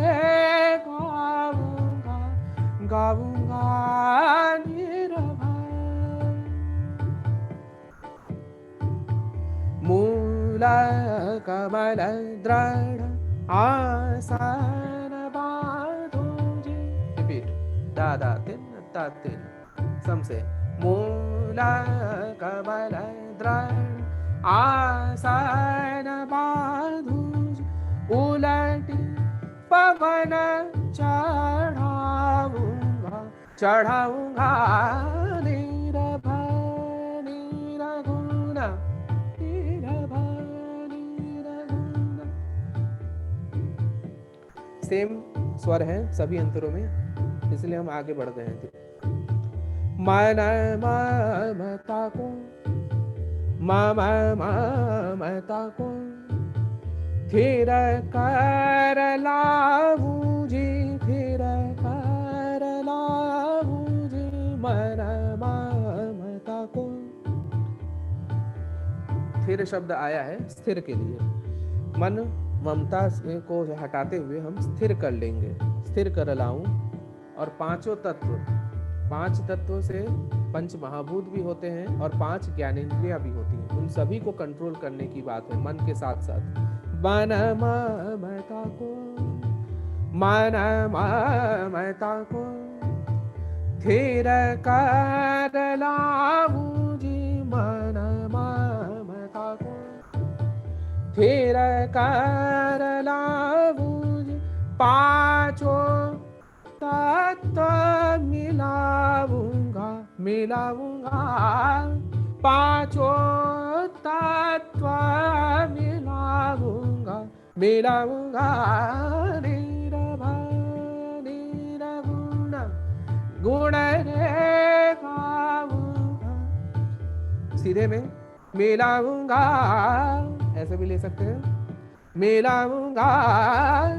गाऊंगा, गाऊंगा निर्भय। मूल कमल दृढ़, आसन बाधु जी, रिपीट, दा दा तिन ता तिन, सम से, मूल कमल दृढ़, आसन बाधु जी, उलटी पवन चढ़ाऊंगा, चढ़ाऊंगा निर्भय निर्गुण सेम स्वर है सभी अंतरों में, इसलिए हम आगे बढ़ गए हैं। मन ममता को, ममता को थिर कर लाऊं जी, थिर कर लाऊं जी, मन ममता को, थिर शब्द आया है स्थिर के लिए, मन ममता को हटाते हुए हम स्थिर कर लेंगे, स्थिर कर लाऊं। और पांचों तत्व, पांच तत्वों से पंच महाभूत भी होते हैं और पांच ज्ञानेंद्रियां भी होती हैं, उन सभी को कंट्रोल करने की बात है मन के साथ साथ। मन ममता को, मन ममता को थिर कर लाऊं जी, मन ममता को थिर कर लाऊं जी, पांचों तत्व मिलाऊंगा, मिलाऊंगा, पांचों तत्व मिलाऊंगा, मिलाऊंगा निर्भय निर्गुण गुण रे गाऊंगा, सीधे में मिलाऊंगा, ऐसे भी ले सकते हैं, मिलाऊंगा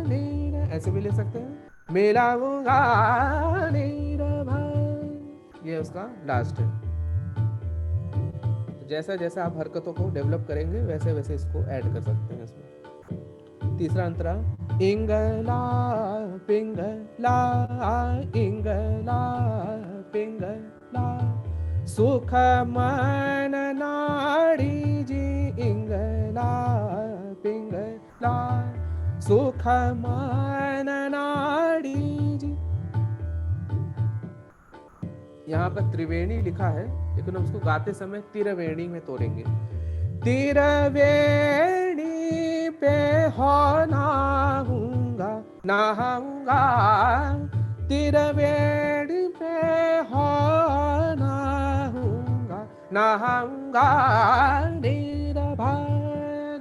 नीर, ऐसे भी ले सकते हैं, मिलाऊंगा निर्भय। ये उसका लास्ट है। जैसा जैसा आप हरकतों को डेवलप करेंगे वैसे वैसे इसको ऐड कर सकते हैं इसमें। तीसरा अंतरा, इंगला पिंगला, इंगला पिंगला, सुख मन नाड़ी जी, इंगला पिंगला, सुख मन नाड़ी जी। यहाँ पर त्रिवेणी लिखा है, लेकिन उसको गाते समय तिरवेणी में तोड़ेंगे। तिरवेणी पे हो नहाऊंगा, नहाऊंगा, तिरवेणी पे हो नहाऊंगा, नहाऊंगा निर्भय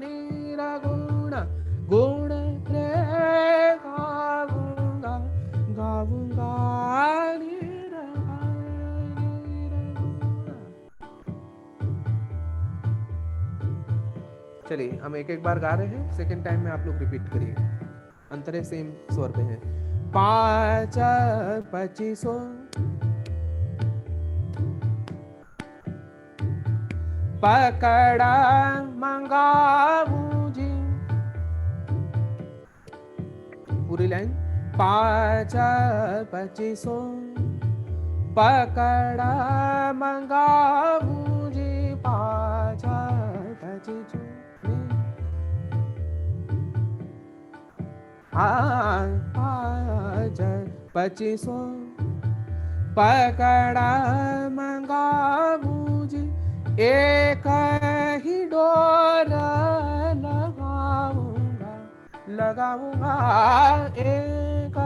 निर्गुण गुण रे गाऊंगा, गाऊंगा चलिए हम एक एक बार गा रहे हैं, सेकेंड टाइम में आप लोग रिपीट करिए। अंतरे सेम स्वर पे है। 5 25 पकड़ा मंगाऊं जी, पूरी लाइन। 5 25 पकड़ा मंगाऊं जी, 5 25 5 25 पकड़ा मंगाऊं जी, एक ही डोर लगाऊंगा, लगाऊंगा एक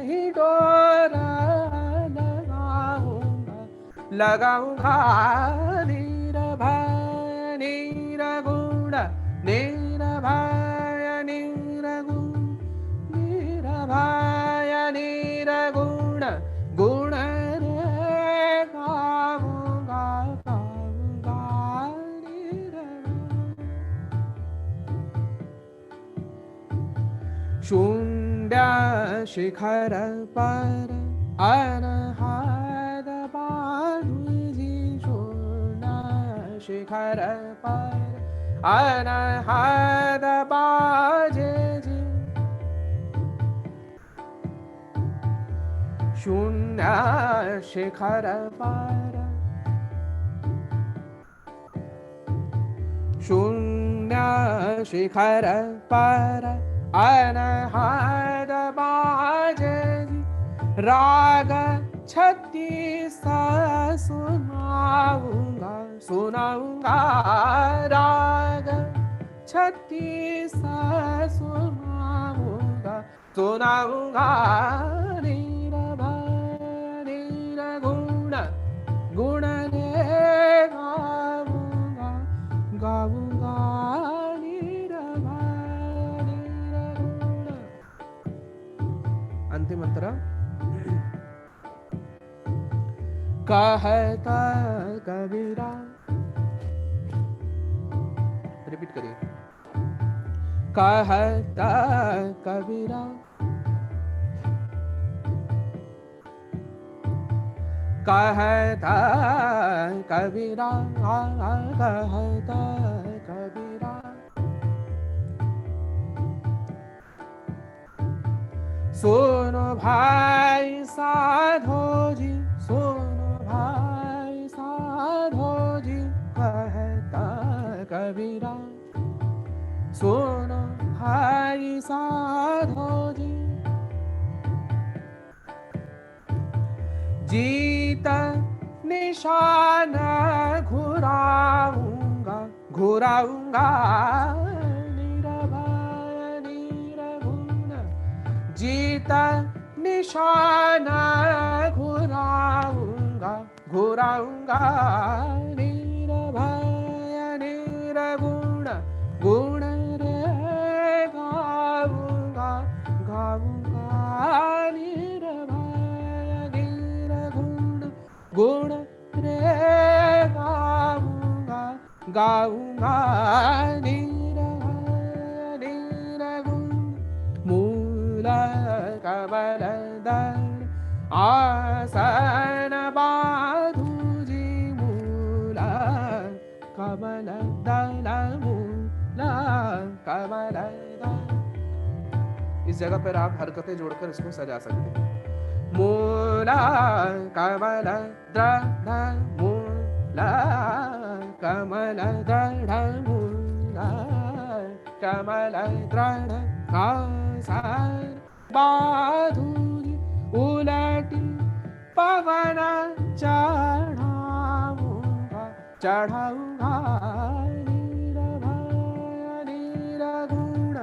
ही डोरा लगाऊंगा निर्भय निर्गुण निर्भय निर्गुण निर्भय निर्गुण गुण रे गाऊंगा गाऊंगा निर्भय शून्य शिखर पर अनहद बांधुजी शून्य शिखर पर अनहद बाजे जी शून्य शिखर पर शून्य शिखर पर अनहद बाजे राग 36 सुनाऊंगा सुनाऊंगा राग 36 सुनाऊंगा सुनाऊंगा निर्भय निर्गुण गुण रे गाऊंगा गाऊंगा अंतिम अंतरा कहता कबीरा रिपीट करिए कहता कबीरा कहता कबीरा कहता कबीरा सुनो भाई साधो जी सुनो भाई साधो जी कहता कबीरा सुनो भाई साधो जी जीत निशान घुराऊंगा घुराऊंगा जीत निशान घुराऊंगा घुराऊंगा निर्भय निर्गुण गुण रे गाऊंगा गाऊंगा निर्भय निर्गुण गुण रे गाऊंगा गाऊंगा निर्भय निर्गुण मूल कमल दल आसन बाधुजी मूल कमल दल मूल कमल दल। इस जगह पर आप हरकतें जोड़कर इसको सजा सकते हैं। मूल कमल दृढ़ मूल कमल दृढ़ मूल कमल दृढ़ आसन बाधुरी उलटी पवन चढ़ाऊंगा चढ़ाऊंगा निर्भय निर्गुण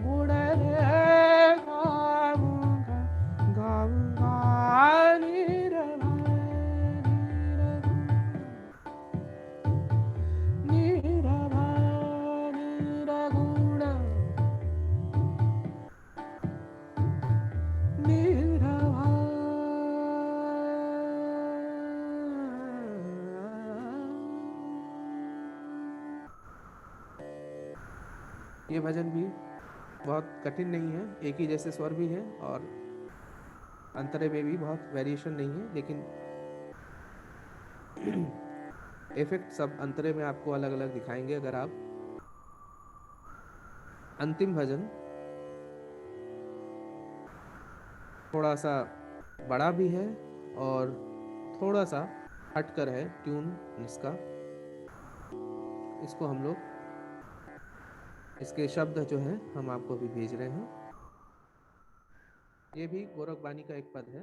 गुण रे गाऊंगा गाऊंगा निर्भय निर्भय निर्गुण ये भजन भी बहुत कठिन नहीं है, एक ही जैसे स्वर भी है और अंतरे में भी बहुत वेरिएशन नहीं है, लेकिन इफेक्ट सब अंतरे में आपको अलग अलग दिखाएंगे। अगर आप अंतिम भजन थोड़ा सा बड़ा भी है और थोड़ा सा हटकर है ट्यून इसका, इसको हम लोग इसके शब्द जो हैं हम आपको भी भेज रहे हैं। ये भी गोरखबानी का एक पद है।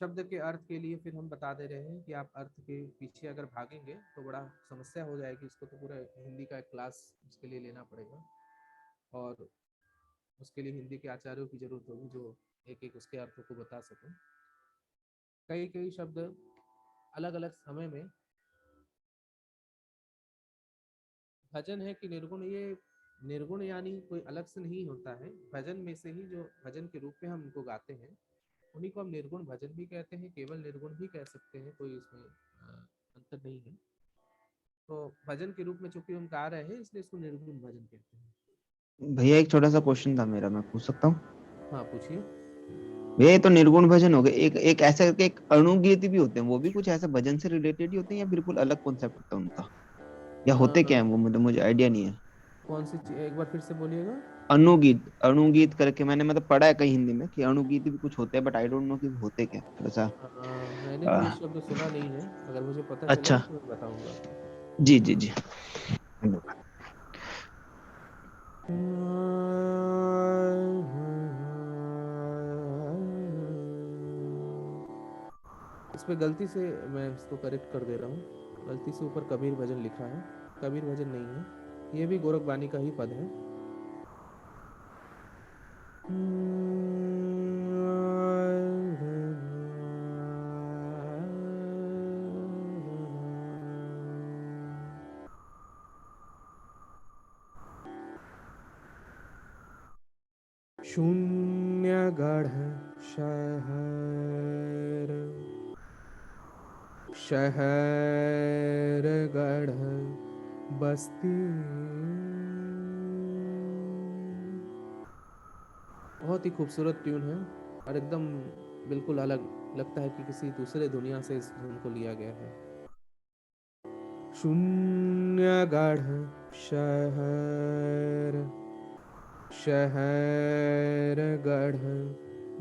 शब्द के अर्थ के लिए फिर हम बता दे रहे हैं कि आप अर्थ के पीछे अगर भागेंगे तो बड़ा समस्या हो जाएगी। इसको तो पूरा हिंदी का एक क्लास इसके लिए लेना पड़ेगा और उसके लिए हिंदी के आचार्यों की जरूरत होगी जो एक एक उसके अर्थों को बता सकें। कई कई शब्द अलग अलग समय में भजन है कि निर्गुण, ये निर्गुण यानी कोई अलग से नहीं होता है, भजन में से ही जो भजन के रूप में हम उनको गाते हैं उन्हीं को हम निर्गुण भजन भी कहते हैं, केवल निर्गुण भी कह सकते हैं, कोई इसमें अंतर नहीं है। तो भजन के रूप में चूंकि हम गा रहे हैं इसलिए इसको निर्गुण भजन कहते हैं। भैया एक छोटा सा क्वेश्चन था मेरा, मैं पूछ सकता हूँ? हाँ पूछिए। भैया ये तो निर्गुण भजन हो गए, एक ऐसा करके एक अणुगीत भी होते हैं, वो भी कुछ ऐसा भजन से रिलेटेड ही होते हैं या बिल्कुल अलग कॉन्सेप्ट होता है उनका, या होते क्या है वो, मतलब मुझे आइडिया नहीं है। कौन सी चीज, एक बार फिर से बोलिएगा। अनुगीत, अणुगीत करके मैंने मतलब पढ़ा है कहीं हिंदी में कि अणुगीत भी कुछ होते हैं, बट आई डोंट नो कि वो होते क्या, थोड़ा सा। मैंने तो ये आ, शब्द सुना नहीं है, अगर मुझे पता चलेगा अच्छा, तो मैं बताऊंगा। जी जी जी। इस पे गलती से मैं इसको करेक्ट कर दे रहा हूँ, गलती से ऊपर कबीर भजन लिखा है, कबीर भजन नहीं है, ये भी गोरखबानी का ही पद है। शून्यगढ़ शहर, शहर गढ़ बस्ती, बहुत ही खूबसूरत ट्यून है और एकदम बिल्कुल अलग, लगता है कि किसी दूसरे दुनिया से इस धुन को लिया गया है। शून्यगढ़ शहर, शहर गढ़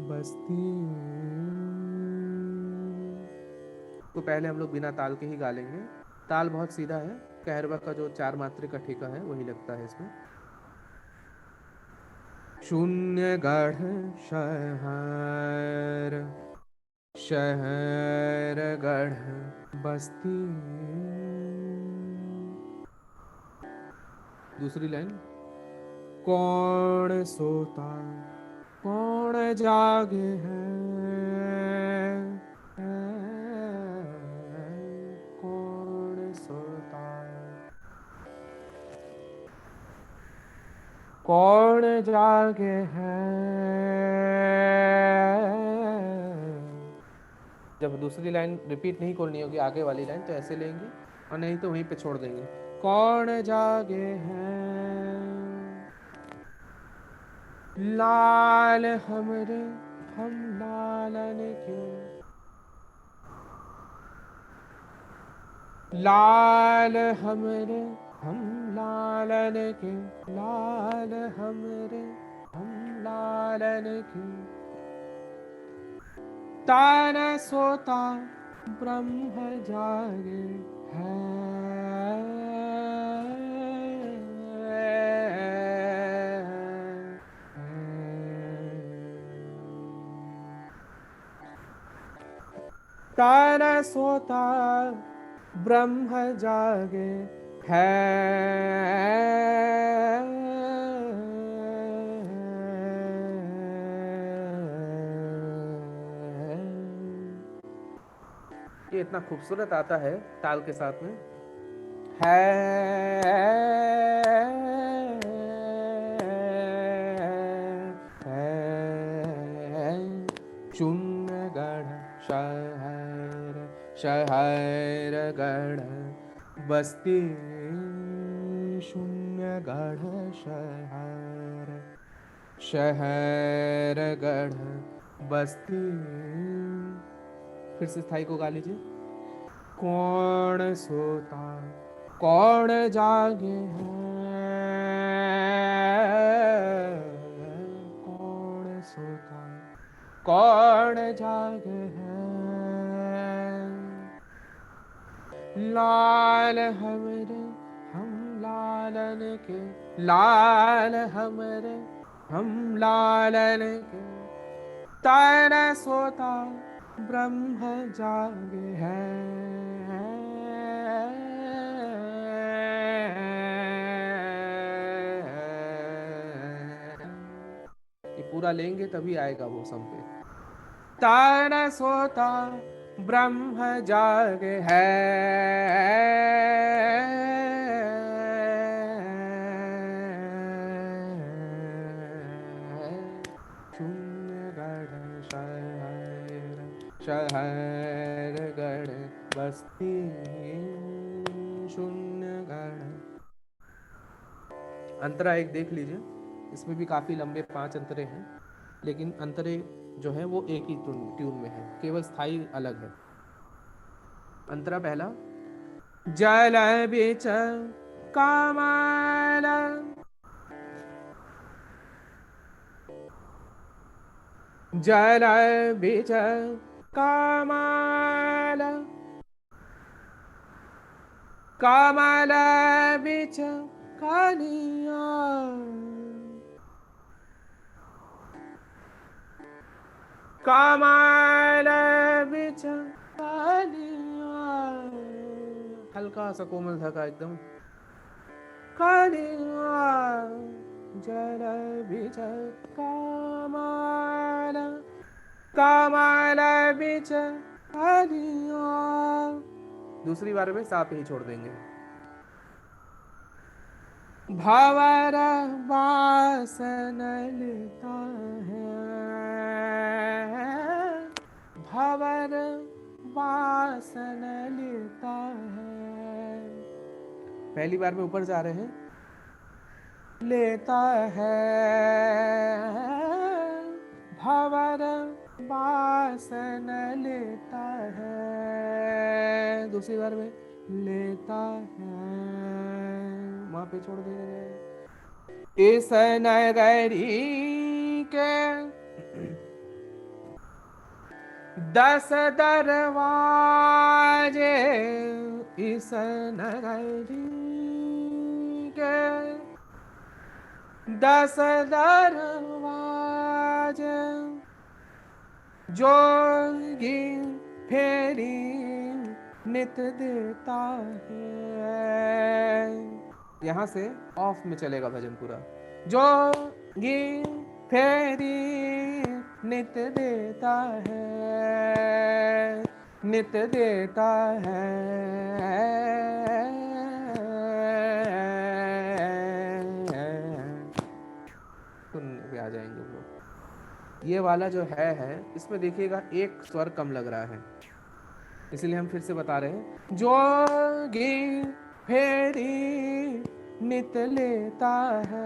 बस्ती। तो पहले हम लोग बिना ताल के ही गा लेंगे, ताल बहुत सीधा है, कहरवा का जो 4 मात्रे का ठेका है वही लगता है इसमें। शून्यगढ़ शहर, शहर गढ़ बस्ती। दूसरी लाइन, कौन सोता कौन जागे है, कौन सोता कौन जागे है। जब दूसरी लाइन रिपीट नहीं करनी होगी आगे वाली लाइन तो ऐसे लेंगे और नहीं तो वहीं पे छोड़ देंगे, कौन जागे हैं लाल हमरे हम लालन के, लाल हमरे हम लालन के, लाल हमरे हम लालन के, तान सोता ब्रह्म जागे तारा सोता ब्रह्म जागे है। ये इतना खूबसूरत आता है ताल के साथ में, शून्यगढ़ शहर, शहर गढ़ बस्ती, शून्यगढ़ शहर, शहर गढ़ बस्ती। फिर से स्थाई को गा लीजिए, कौन सोता कौन जागे है, कौन सोता कौन जागे है, लाल हमरे हम लालन के, लाल हमरे हम लालन के, तारा सोता ब्रह्म जागे हैं, ये पूरा लेंगे तभी आएगा वो सम पे। तारा सोता ब्रह्म जागे है, शून्य गढ़ शहर गढ़ बस्ती शून्य गढ़। अंतरा एक देख लीजिए, इसमें भी काफी लंबे 5 अंतरे हैं, लेकिन अंतरे जो है वो एक ही ट्यून में है, केवल स्थाई अलग है। अंतरा पहला, जल बिच कमल, जल बिच कमल, कमल बिच कलिया, कमल बिच कलिया, हल्का सा कोमल था का एकदम, कलिया जल बिच कमल, कमल बिच कलिया। दूसरी बार में सा पे ही छोड़ देंगे। भंवर वासन लेता है, भंवर वासन लेता है। पहली बार में ऊपर जा रहे हैं, लेता है, भंवर वासन लेता है। दूसरी बार में लेता है, वहां पे छोड़ देंगे। इस नगरी के 10 दरवाजे, इस नगरी के 10 दरवाजे, जोगी फेरी नित देता है। यहां से ऑफ में चलेगा भजन पूरा। जोगी फेरी नित देता है, नित देता है। सुनने पे आ जाएंगे वो। ये वाला जो है इसमें देखिएगा एक स्वर कम लग रहा है, इसलिए हम फिर से बता रहे हैं। जोगी फेरी नित लेता है,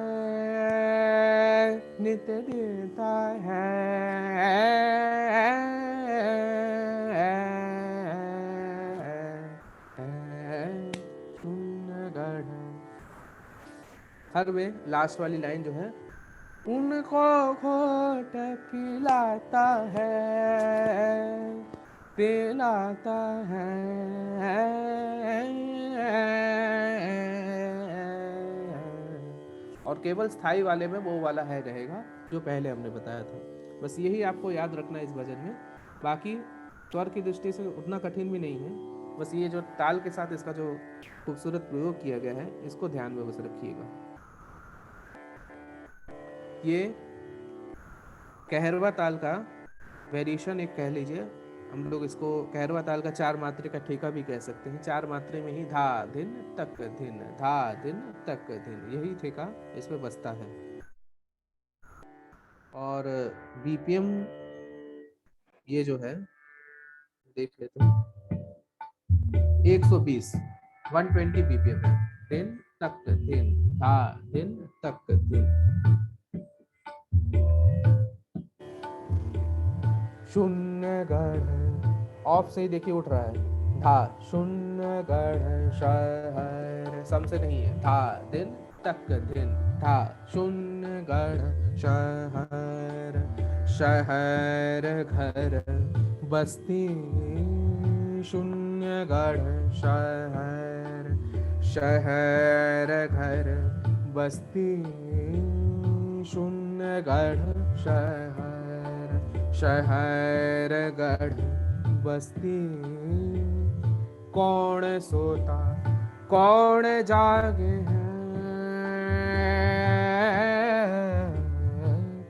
नित देता है। हर में लास्ट वाली लाइन जो है, उनको घोट पिलाता है, पिलाता है। और केवल स्थाई वाले में वो वाला है रहेगा जो पहले हमने बताया था। बस यही आपको याद रखना है इस भजन में। बाकी स्वर की दृष्टि से उतना कठिन भी नहीं है, बस ये जो ताल के साथ इसका जो खूबसूरत प्रयोग किया गया है इसको ध्यान में बस रखिएगा। ये कहरवा ताल का वेरिएशन एक कह लीजिए, हम लोग इसको कहरवा ताल का 4 मात्रे का ठेका भी कह सकते हैं। 4 मात्रे में ही धा धिन तक धिन, धा धिन तक धिन, यही ठेका इसमें बसता है। और बीपीएम ये जो है देख लेते हैं, 120 120 बीपीएम है। धिन तक धिन, धा धिन तक धिन। शून्य गढ़ ऑफ से ही देखिए उठ रहा है। धा शून्य गढ़ शहर, सम से नहीं है। धा दिन तक दिन, धा शून्य गढ़ शहर, शहर घर बस्ती शून्य गढ़ शहर, शहर घर बस्ती शून्य गढ़ शहर, शहर गढ़ बस्ती, कौन सोता कौन जागे है,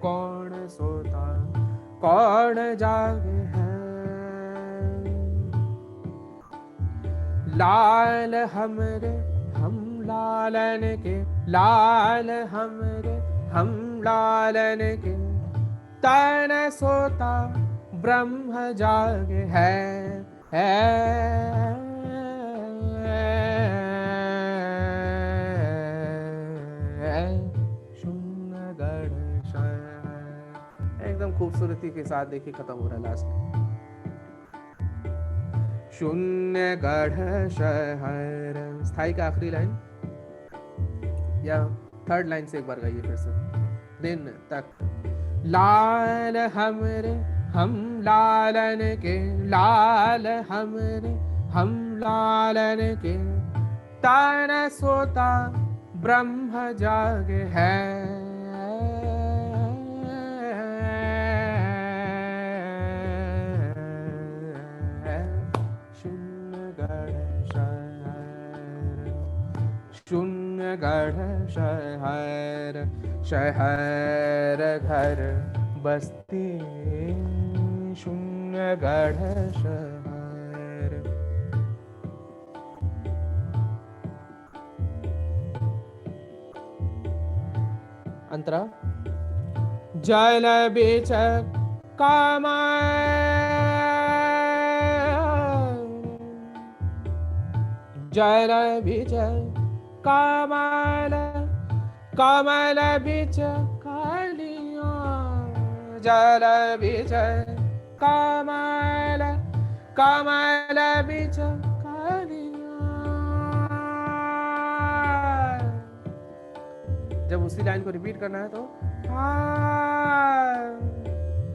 कौन सोता कौन जागे है। लाल हमरे हम लालन के, लाल हमरे हम लालन के, तन सोता ब्रह्म जागे है, शून्य गढ़ शहर। एकदम खूबसूरती के साथ देखिए खत्म हो रहा है लास्ट में। शून्य गढ़ शहर, स्थाई का आखिरी लाइन या थर्ड लाइन से एक बार गाइए फिर से। दिन तक लाल हमरे हम लालन के, लाल हमरे हम लालन के, तन सोता ब्रह्म जागे है, शून्य गढ़ शहर, शहर घर बस्ती, शून्य गढ़ शहर। अंतरा जल बीच कमल, जल बीच कमल, कमल बीच कलिया, जल बीच कमल, कमल बीच कलिया। जब उसी लाइन को रिपीट करना है तो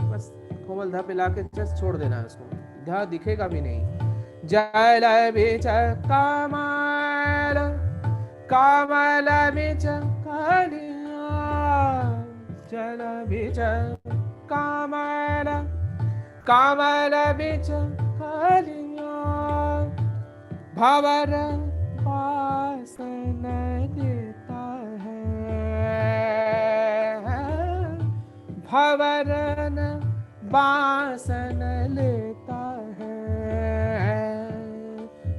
बस कोमल धा पे लाके जस्ट छोड़ देना है उसको, धा दिखेगा भी नहीं। जल बीच कमल, कमल बीच कलिया, जल बीच कमल, कमल बीच कलिया। भंवर वासन देता है, भंवरन वासन लेता है,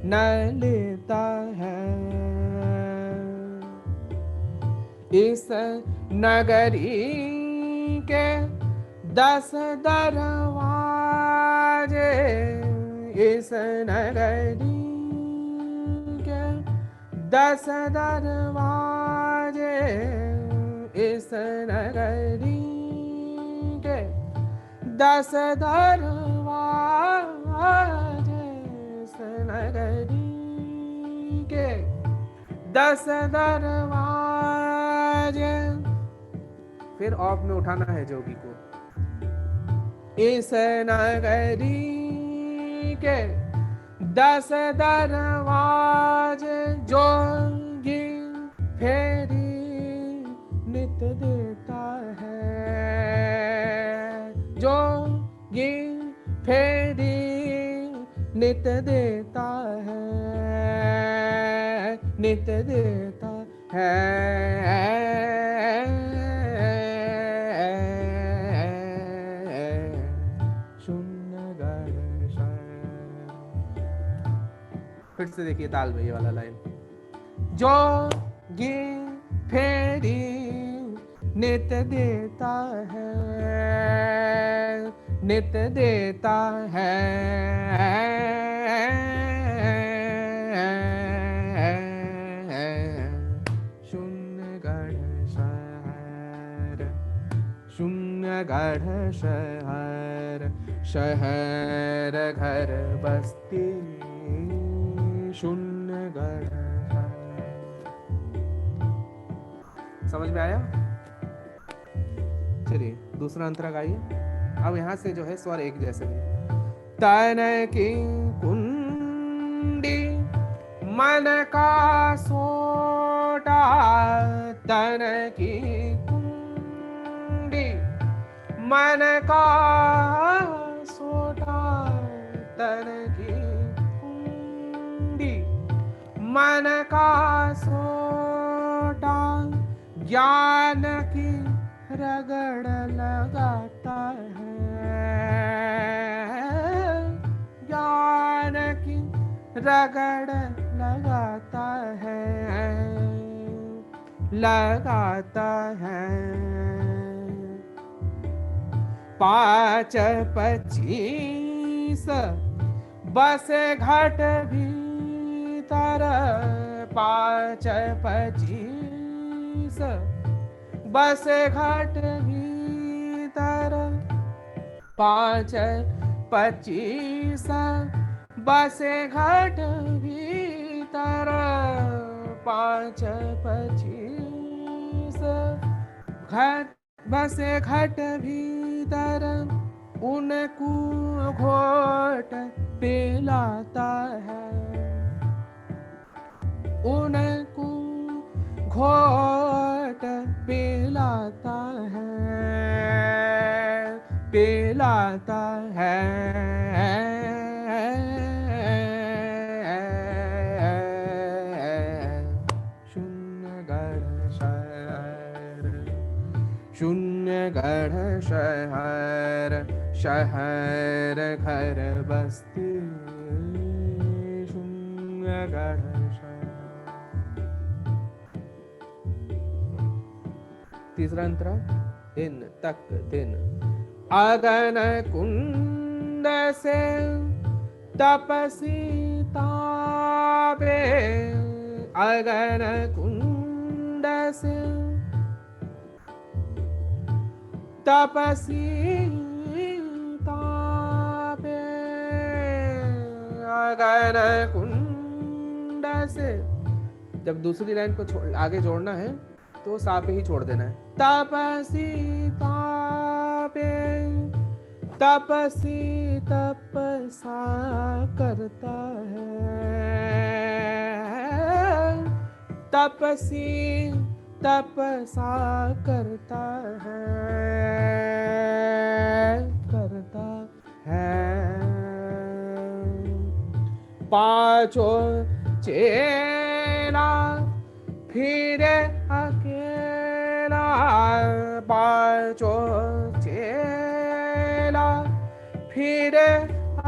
न लेता है। इस नगरी के 10 दरवाजे, इस नगरी के 10 दरवाजे, इस नगरी के 10 दरवाजे, इस नगरी के 10 दरवाजे। फिर ऑफ में उठाना है जोगी को। इस नगरी के 10 दरवाजे, जोगी फेरी नित देता है, जोगी फेरी नित देता है, नित देता है। फिर से देखिए ताल में ये वाला लाइन। जोगी फेरी नित देता है, नित देता है, शून्यगढ़ शहर, शून्यगढ़ शहर, शहर घर बस्ती, शून्यगढ़। समझ में आया? चलिए दूसरा अंतरा गाइए। अब यहाँ से जो है स्वर एक जैसे हैं। तन की कुंडी मन का सोटा, तन की कुंडी मन का सोटा, तन की कुंडी, मन का सोटा ज्ञान की रगड़ लगाता है, ज्ञान की रगड़ लगाता है, लगाता है। 5-25 बसे घट भीतर, 5-25 बसे घट भीतर, 5-25 बसे घट भीतर, 5-25 घट बसे घट भीतर, उनको घोट पिलाता है, उनको घोट पिलाता है, पिलाता है। शून्यगढ़ शहर, शहर घर बस्ती, शून्यगढ़ शहर। तीसरा अंतरा, दिन तक दिन, अगन कुंड से तपसी ताबे, अगन कुंड से तपसी ताबे, अगन कुंड से। जब दूसरी लाइन को आगे जोड़ना है तो सा पे ही छोड़ देना है। तपसी ताबे, तपसी तपसा करता है, तपसी तपसा करता है, करता है। पांचों चेला फिरे अकेला, पांचों चेला फिरे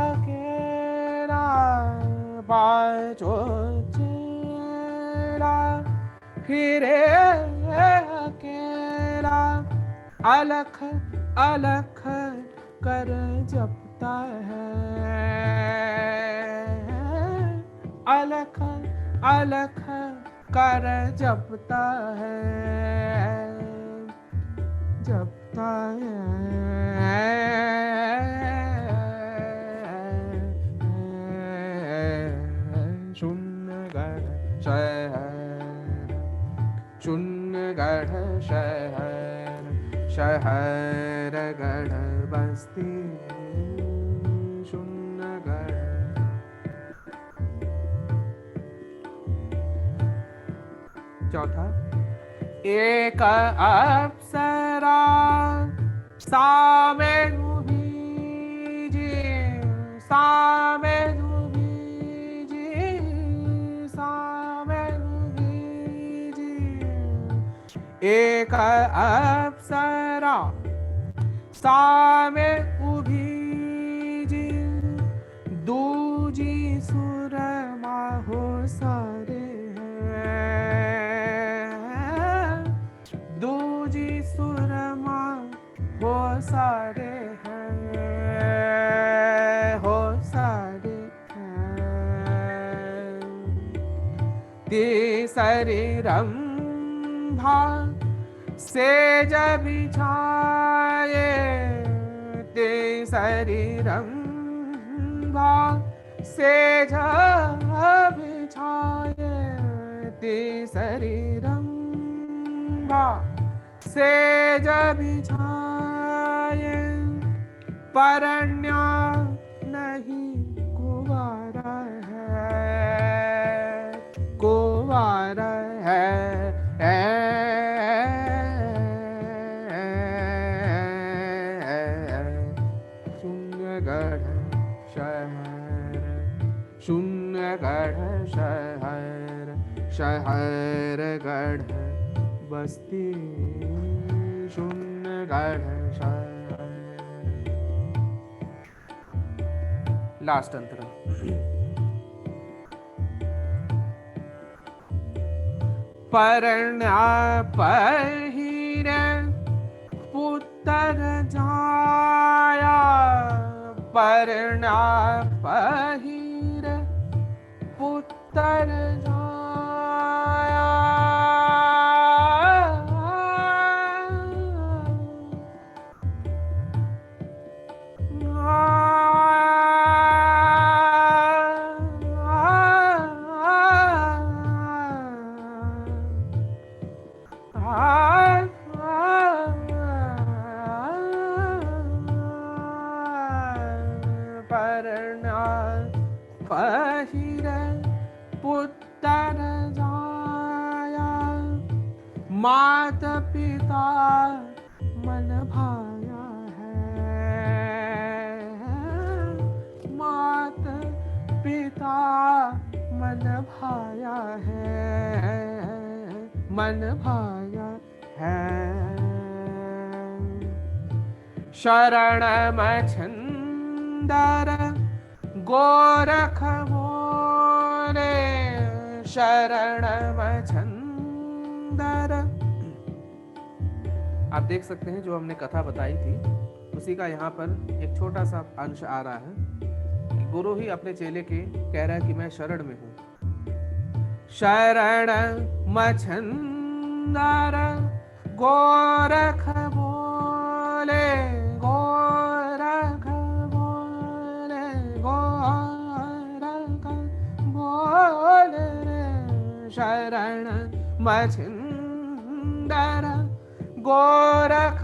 अकेला, पांचों चेला फिरे अकेला, अलख अलख कर जपता है, अलख अलख कर जपता है, जपता है। शून्यगढ़ शहर, शून्यगढ़ शहर, शहर गढ़ बस्ती, शून्यगढ़। चौथा, एक अप्सरा सामे डूबीजी, सामे डूबीजी, सामे डूबीजी। एक अप्सरा सामे उभीजी, दूजी सुरमा हो सारे सुरमा हो सारे हैं, हो सारे हैं। तीसरी रंभा से जब बिछाए, तीसरी रंभा से जब बिछाए, तीसरी रंभा से जब बिछाए, परण्या नहीं कुंवारा है, कुंवारा है। शून्यगढ़ शहर, शहर गढ़ बस्ती शून्य गढ़ शहर। लास्ट अंतरा। परण्या पहिर पुत्र जाया, परण्या पहिर पुत्र जाया। परण्या पहिर पुत्र जाया, मात पिता मन भाया है, मात पिता मन भाया है, मन भाया है। शरण मछंदर गोरख मोरे, शरण मछंदर। आप देख सकते हैं जो हमने कथा बताई थी उसी का यहाँ पर एक छोटा सा अंश आ रहा है कि गुरु ही अपने चेले के कह रहा है कि मैं शरण में हूँ। शरण मछंदर गोरख बोले, गोरख बोले, गोरख बोले रे। शरण मछंदर गोरख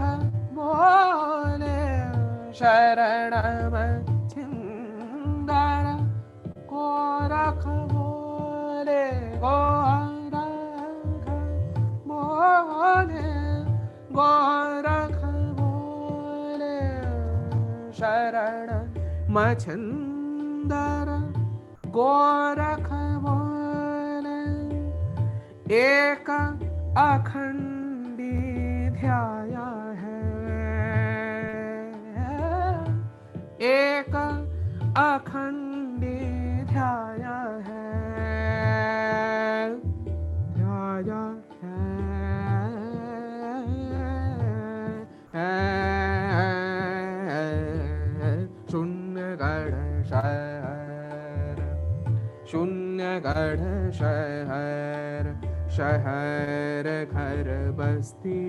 बोले, शरण मछंदर गोरख बोले, गोरख बोले, गोरख बोले। शरण मछंदर गोरख बोले, एक अखंडी ध्याया है, एक अखंडी ध्याया है, ध्याया है। शून्य गढ़ शहर, शून्य गढ़ शहर, शहर घर बस्ती।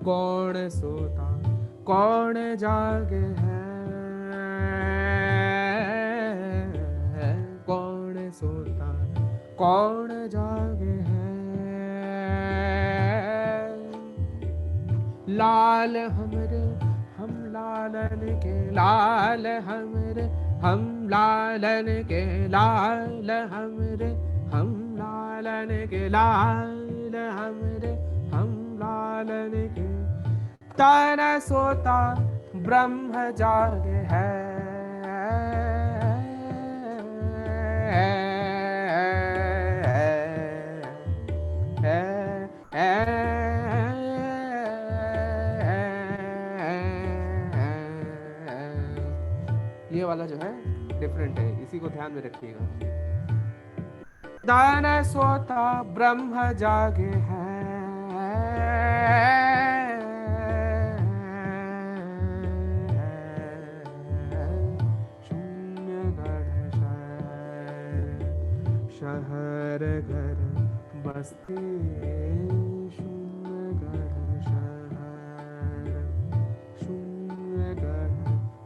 कौन सोता कौन जागे है, कौन सोता कौन जागे है। लाल हमरे हम लालन के लाल हमरे, हम लालन के लाल हमरे, हम लालन के लाल हमरे, हम लालन के। तन सोता ब्रह्म जागे है, ये वाला जो है डिफरेंट है, इसी को ध्यान में रखिएगा। दान सोता ब्रह्म जागे है, शून्य गढ़ शहर घर बस्ती। शून्य गढ़ शहर, शून्य गढ़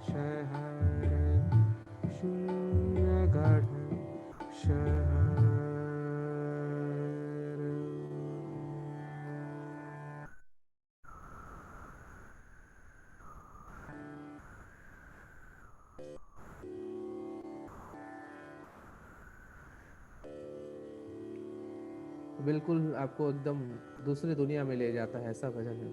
शहर, शून्य गढ़ शहर। बिल्कुल आपको एकदम दूसरी दुनिया में ले जाता है, ऐसा भजन है।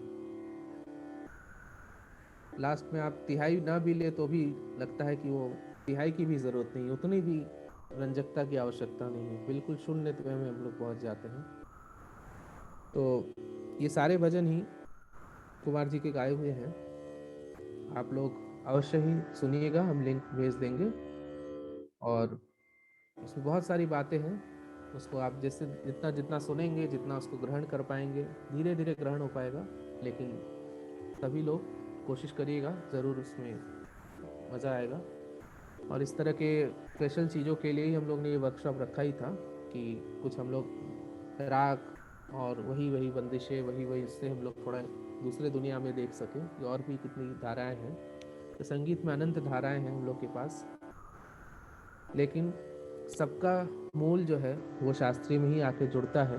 लास्ट में आप तिहाई ना भी ले तो भी लगता है कि वो तिहाई की भी जरूरत नहीं, उतनी भी रंजकता की आवश्यकता नहीं है, बिल्कुल शून्यत्व में हम लोग पहुंच जाते हैं। तो ये सारे भजन ही कुमार जी के गाए हुए हैं, आप लोग अवश्य ही सुनिएगा, हम लिंक भेज देंगे। और उसमें बहुत सारी बातें हैं, उसको आप जैसे जितना जितना सुनेंगे, जितना उसको ग्रहण कर पाएंगे, धीरे धीरे ग्रहण हो पाएगा। लेकिन सभी लोग कोशिश करिएगा, ज़रूर उसमें मज़ा आएगा। और इस तरह के स्पेशल चीज़ों के लिए ही हम लोग ने ये वर्कशॉप रखा ही था कि कुछ हम लोग राग और वही वही बंदिशें, वही वही, इससे हम लोग थोड़ा दूसरे दुनिया में देख सकें कि और भी कितनी धाराएं हैं। तो संगीत में अनंत धाराएं हैं हम लोग के पास, लेकिन सबका मूल जो है वो शास्त्रीय में ही आके जुड़ता है।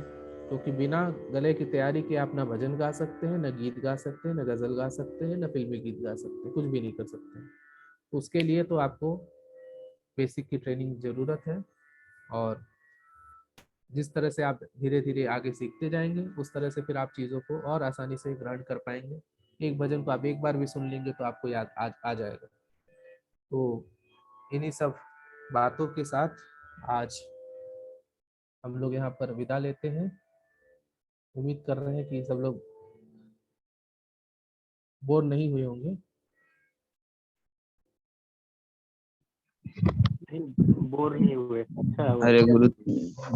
क्योंकि बिना गले की तैयारी के आप ना भजन गा सकते हैं, ना गीत गा सकते हैं, ना गज़ल गा सकते हैं, ना फिल्मी गीत गा सकते हैं, कुछ भी नहीं कर सकते हैं। तो उसके लिए तो आपको बेसिक की ट्रेनिंग ज़रूरत है। और जिस तरह से आप धीरे धीरे आगे सीखते जाएंगे, उस तरह से फिर आप चीज़ों को और आसानी से ग्रहण कर पाएंगे। एक भजन को आप एक बार भी सुन लेंगे तो आपको याद आ जाएगा। तो इन्हीं सब बातों के साथ आज हम लोग यहाँ पर विदा लेते हैं। उम्मीद कर रहे हैं कि सब लोग बोर नहीं हुए होंगे। नहीं, बोर नहीं हुए, अच्छा है अरे वो। गुरु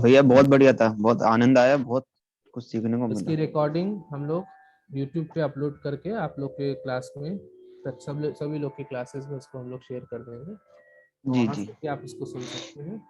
भैया बहुत बढ़िया था, बहुत आनंद आया, बहुत कुछ सीखने को इसकी मिला। रिकॉर्डिंग हम लोग यूट्यूब पे अपलोड करके आप लोग के क्लास में, सभी लोग के क्लासेस में उसको हम लोग शेयर कर देंगे, तो जी वहाँ जी। से भी आप इसको सुन सकते हैं।